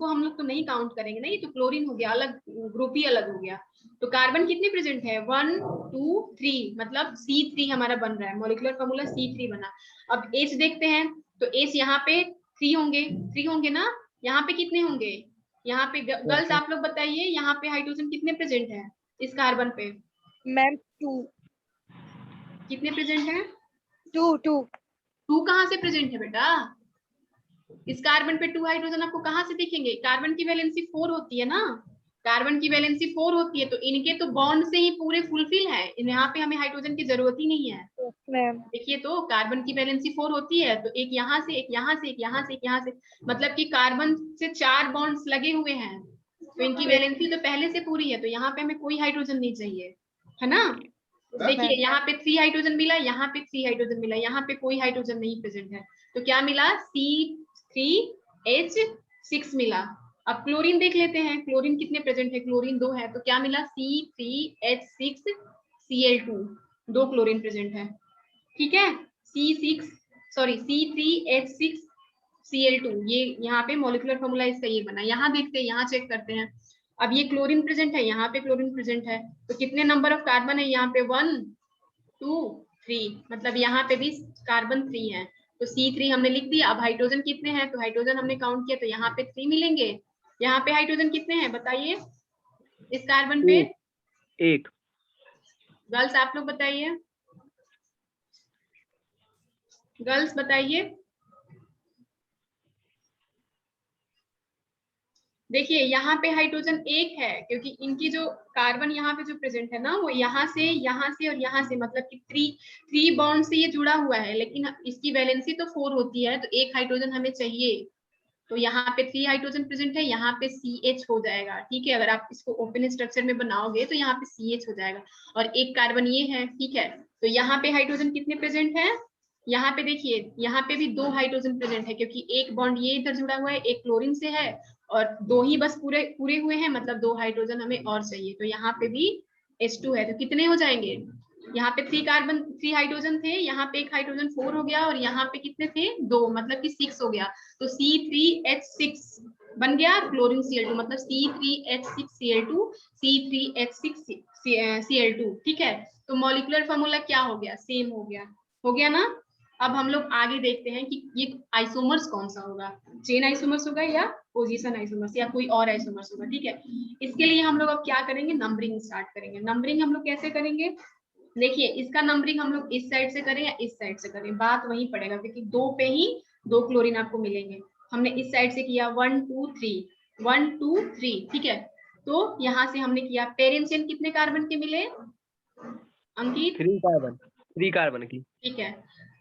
हम लोग तो नहीं काउंट करेंगे ना, ये तो क्लोरीन हो गया, अलग ग्रुप ही अलग हो गया। तो कार्बन कितने प्रेजेंट है, 1 2 3, मतलब C3 हमारा बन रहा है, मॉलिक्यूलर फॉर्मूला C3 बना। अब H देखते हैं, तो H यहाँ पे 3 होंगे ना, यहाँ पे कितने होंगे, यहाँ पे गर्ल्स आप लोग बताइए, यहाँ पे हाइड्रोजन कितने प्रेजेंट है इस कार्बन पे, मैम 2 कितने प्रेजेंट है, 2 कहाँ से प्रेजेंट है बेटा, इस कार्बन पे 2 हाइड्रोजन आपको कहाँ से दिखेंगे, कार्बन की वैलेंसी 4 होती है ना, कार्बन की वैलेंसी 4 होती है, तो इनके तो बॉन्ड से ही पूरे फुलफिल है, यहाँ पे हमें हाइड्रोजन की जरूरत ही नहीं है। मैम देखिए तो कार्बन की वैलेंसी 4 होती है, तो एक यहाँ से, एक यहाँ से, एक यहाँ से, एक यहाँ से, मतलब कि कार्बन से 4 बॉन्ड्स लगे हुए हैं, तो इनकी वैलेंसी तो पहले से पूरी है, तो यहाँ पे हमें कोई हाइड्रोजन नहीं चाहिए, है ना। देखिए यहाँ पे 3 हाइड्रोजन मिला, यहाँ पे 3 हाइड्रोजन मिला, यहाँ पे कोई हाइड्रोजन नहीं प्रेजेंट है, तो क्या मिला, C3H6 मिला। अब क्लोरीन देख लेते हैं, क्लोरीन कितने प्रेजेंट है, क्लोरीन 2 है, तो क्या मिला, C3H6Cl2, 2 क्लोरीन प्रेजेंट है, ठीक है। C3H6Cl2, ये यहाँ पे मॉलिक्यूलर फॉर्मूला इसका ये बना। यहाँ देखते हैं, यहाँ चेक करते हैं, अब ये क्लोरीन प्रेजेंट है, यहाँ पे क्लोरीन प्रेजेंट है, तो कितने नंबर ऑफ कार्बन है यहाँ पे, 1 2 3, मतलब यहाँ पे भी कार्बन 3 है, तो C3 हमने लिख दिया। अब हाइड्रोजन कितने हैं, तो हाइड्रोजन हमने काउंट किया, तो यहाँ पे 3 मिलेंगे। यहाँ पे हाइड्रोजन कितने हैं बताइए इस कार्बन पे, 1। गर्ल्स आप लोग बताइए, गर्ल्स बताइए। देखिए यहाँ पे हाइड्रोजन 1 है, क्योंकि इनकी जो कार्बन यहाँ पे जो प्रेजेंट है ना, वो यहाँ से और यहाँ से, मतलब कि 3 बॉन्ड से ये जुड़ा हुआ है, लेकिन इसकी वैलेंसी तो 4 होती है, तो 1 हाइड्रोजन हमें चाहिए, तो यहाँ पे 3 हाइड्रोजन प्रेजेंट है, यहाँ पे CH हो जाएगा, ठीक है। अगर आप इसको ओपन स्ट्रक्चर में बनाओगे तो यहाँ पे CH हो जाएगा, और एक कार्बन ये है, ठीक है। तो यहाँ पे हाइड्रोजन कितने प्रेजेंट है, यहाँ पे देखिए, यहाँ पे भी 2 हाइड्रोजन प्रेजेंट है, क्योंकि एक बॉन्ड ये इधर जुड़ा हुआ है, एक क्लोरीन से है, और 2 ही बस पूरे हुए हैं, मतलब 2 हाइड्रोजन हमें और चाहिए, तो यहाँ पे भी H2 है, तो कितने हो जाएंगे, यहाँ पे 3 हाइड्रोजन थे, यहाँ पे एक हाइड्रोजन 4 हो गया, और यहाँ पे कितने थे, 2, मतलब कि 6 हो गया, तो C3H6 बन गया क्लोरीन Cl2, मतलब C3H6Cl2, C3H6Cl2, ठीक है। तो मॉलिक्यूलर फॉर्मूला क्या हो गया, सेम हो गया ना। अब हम लोग आगे देखते हैं कि ये आइसोमर्स कौन सा होगा, चेन आइसोमर्स होगा या पोजीशन आइसोमर्स या कोई और आइसोमर्स होगा, ठीक है। इसके लिए हम लोग अब क्या करेंगे, नंबरिंग स्टार्ट करेंगे। नंबरिंग हम लोग कैसे करेंगे, देखिए इसका नंबरिंग हम लोग इस साइड से करें या इस साइड से करें, बात वही पड़ेगा, क्योंकि 2 पे ही 2 क्लोरीन आपको मिलेंगे। हमने इस साइड से किया 1 2 3, ठीक है। तो यहाँ से हमने किया, पेरेंट चेन कितने कार्बन के मिले अंकित, 3 कार्बन की, ठीक है।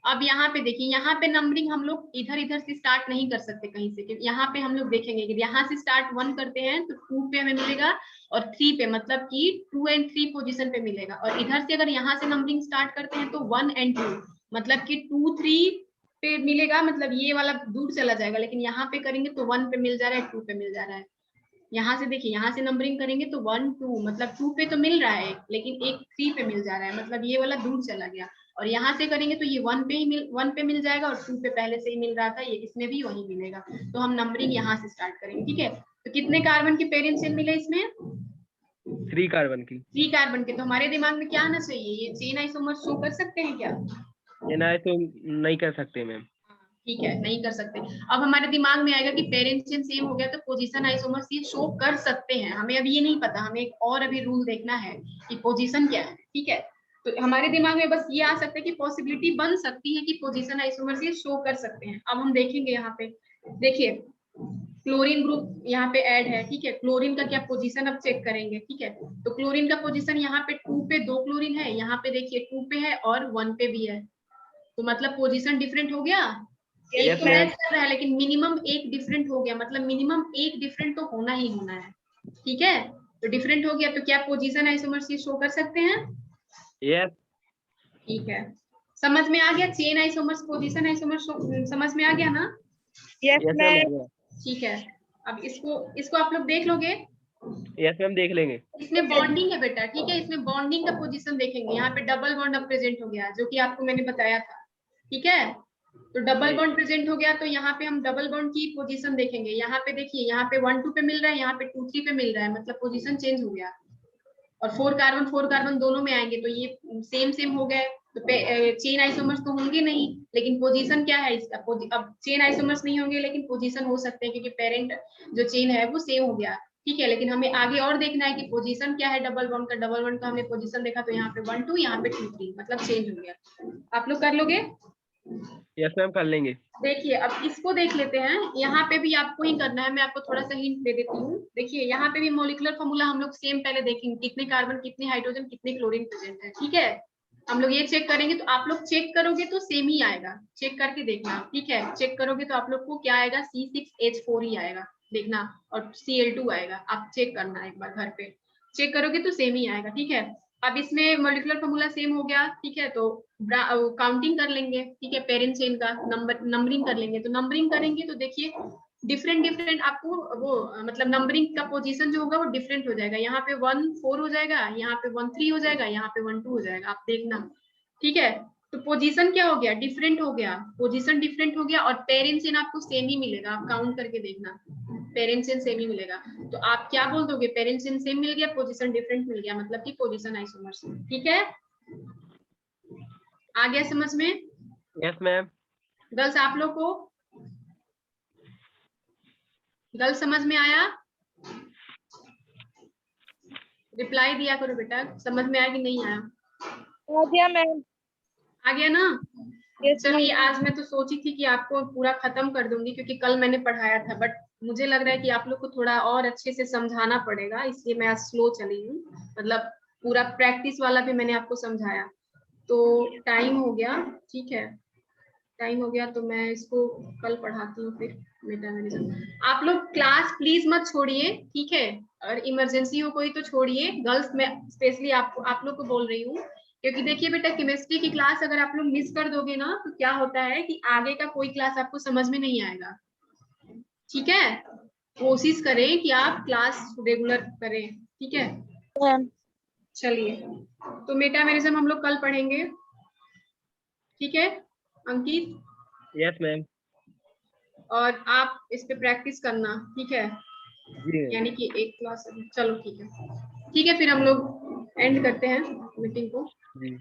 अब यहाँ पे देखिए, यहाँ पे नंबरिंग हम लोग इधर से स्टार्ट नहीं कर सकते कहीं से, क्योंकि यहाँ पे हम लोग देखेंगे कि यहाँ से स्टार्ट 1 करते हैं तो 2 पे हमें मिलेगा, और 3 पे, मतलब कि 2 और 3 पोजीशन पे मिलेगा, और इधर से अगर यहाँ से नंबरिंग स्टार्ट करते हैं तो 1 और 2, मतलब कि 2 3 पे मिलेगा, मतलब ये वाला दूर चला जाएगा, लेकिन यहाँ पे करेंगे तो 1 पे मिल जा रहा है, 2 पे मिल जा रहा है। यहाँ से देखिए, यहाँ से नंबरिंग करेंगे तो 1 2, मतलब 2 पे तो मिल रहा है, लेकिन एक 3 पे मिल जा रहा है, मतलब ये वाला दूर चला गया। और यहाँ से करेंगे तो ये 1 पे मिल जाएगा, और 2 पे पहले से ही मिल रहा था, ये इसमें भी वही मिलेगा। तो हम नंबरिंग यहाँ से स्टार्ट करेंगे, ठीक है। तो कितने कार्बन के पेरेंट चेन मिले इसमें, 3 कार्बन की। 3 कार्बन के। तो हमारे दिमाग में क्या आना चाहिए, ये चेन आइसोमर शो कर सकते हैं क्या, तो नहीं कर सकते मैम, ठीक है, नहीं कर सकते। अब हमारे दिमाग में आएगा कि पेरेंट चेन सेम हो गया, तो पोजीशन आइसोमर्स ये शो कर सकते हैं, हमें अभी ये नहीं पता, हमें एक और अभी रूल देखना है कि पोजीशन क्या है, ठीक है। तो हमारे दिमाग में बस ये आ सकता है कि पॉसिबिलिटी बन सकती है कि पोजीशन आइसोमर्स ये शो कर सकते हैं। अब हम देखेंगे, यहाँ पे देखिए क्लोरीन ग्रुप यहाँ पे ऐड है, ठीक है। क्लोरीन का क्या पोजीशन अब चेक करेंगे, ठीक है। तो क्लोरीन का पोजीशन यहाँ पे 2 पे 2 क्लोरीन है, यहाँ पे देखिए 2 पे है और 1 पे भी है, तो मतलब पोजीशन डिफरेंट हो गया। एक तो मैच कर रहा है, लेकिन मिनिमम एक डिफरेंट हो गया, मतलब मिनिमम एक डिफरेंट तो होना ही होना है, ठीक है। तो डिफरेंट हो गया, तो क्या पोजीशन आइसोमर्स ये शो कर सकते हैं, यस, ठीक है। समझ में आ गया, चेन आइसोमर्स पोजीशन आइसोमर्स समझ में आ गया ना, यस मैम। ठीक है। अब इसको आप लोग देख लोगे, यस मैम, देख लेंगे। इसमें बॉन्डिंग है बेटा, ठीक है। इसमें बॉन्डिंग का पोजीशन देखेंगे, यहाँ पे डबल बॉन्ड अब प्रेजेंट हो गया, जो कि आपको मैंने बताया था, ठीक है। तो डबल बॉन्ड प्रेजेंट हो गया, तो यहाँ पे हम डबल बॉन्ड की पोजीशन देखेंगे। यहाँ पे देखिए, यहाँ पे 1 2 पे मिल रहा है, यहाँ पे 2 3 पे मिल रहा है, मतलब पोजीशन चेंज हो गया। और 4 कार्बन दोनों में आएंगे तो ये सेम हो गए। तो चेन आइसोमर्स तो होंगे नहीं, लेकिन पोजीशन क्या है इसका, अब चेन आइसोमर्स नहीं होंगे लेकिन पोजीशन हो सकते हैं, क्योंकि पेरेंट जो चेन है वो सेम हो गया। ठीक है, लेकिन हमें आगे और देखना है कि पोजीशन क्या है डबल बॉन्ड का। डबल बॉन्ड का हमने पोजीशन देखा, तो यहाँ पे 1 2, यहाँ पे 2 3, मतलब चेंज हो गया। आप लोग कर लोगे? यस मैम, कर लेंगे। देखिए अब इसको देख लेते हैं। यहाँ पे भी आपको ही करना है, मैं आपको थोड़ा सा हिंट दे देती हूँ। देखिए यहाँ पे भी मॉलिक्यूलर फॉर्मूला हम लोग सेम पहले देखेंगे, कितने कार्बन, कितने हाइड्रोजन, कितने क्लोरीन प्रेजेंट है। ठीक है, हम लोग ये चेक करेंगे। तो आप लोग चेक करोगे तो सेम ही आएगा, चेक करके देखना। ठीक है, चेक करोगे तो आप लोग को क्या आएगा, C6H4 ही आएगा, देखना। और Cl2 आएगा, आप चेक करना एक बार घर पे, चेक करोगे तो सेम ही आएगा। ठीक है, अब इसमें मॉलिक्यूलर फॉर्मूला सेम हो गया। ठीक है, तो काउंटिंग कर लेंगे। ठीक है, पेरेंट चेन का नंबरिंग कर लेंगे। तो नंबरिंग करेंगे तो देखिए डिफरेंट आपको वो मतलब नंबरिंग का पोजीशन जो होगा वो डिफरेंट हो जाएगा। यहाँ पे 1 4 हो जाएगा, यहाँ पे 1 3 हो जाएगा, यहाँ पे 1 2 हो जाएगा, आप देखना। ठीक है, तो पोजीशन क्या हो गया, डिफरेंट हो गया, पोजीशन डिफरेंट हो गया। और पेरेंट चेन आपको सेम ही मिलेगा, आप काउंट करके देखना, पेरेंट चेन सेम ही मिलेगा। तो आप क्या बोल दोगे, पेरेंट चेन सेम मिल गया, पोजीशन डिफरेंट मिल गया, मतलब कि पोजीशन आइसोमर्स। ठीक है, आ गया समझ में? Yes ma'am. गर्ल्स आप लोग को, गर्ल्स समझ में आया? रिप्लाई दिया करो बेटा, समझ में आया कि नहीं आया? आ गया मैम। आ गया ना? यस चलिए, आज मैं तो सोची थी कि आपको पूरा खत्म कर दूंगी, क्योंकि कल मैंने पढ़ाया था, बट मुझे लग रहा है कि आप लोग को थोड़ा और अच्छे से समझाना पड़ेगा, इसलिए मैं आज स्लो चली हूँ। मतलब पूरा प्रैक्टिस वाला भी मैंने आपको समझाया। तो टाइम हो गया, ठीक है, टाइम हो गया, तो मैं इसको कल पढ़ाती हूँ फिर मेटामेरिज्म। आप लोग क्लास प्लीज मत छोड़िए, ठीक है? और इमरजेंसी हो कोई तो छोड़िए। गर्ल्स में स्पेशली आप लोग को बोल रही हूँ, क्योंकि देखिए बेटा, केमिस्ट्री की क्लास अगर आप लोग मिस कर दोगे ना, तो क्या होता है कि आगे का कोई क्लास आपको समझ में नहीं आएगा। ठीक है, कोशिश करें कि आप क्लास रेगुलर करें। ठीक है, मैम। चलिए, तो मेटामेरिज्म हम लोग कल पढ़ेंगे। ठीक है अंकित? Yes ma'am. और आप इस पे प्रैक्टिस करना, ठीक है? जी यानी कि एक क्लास। चलो ठीक है, ठीक है, फिर हम लोग एंड करते हैं मीटिंग को। जी।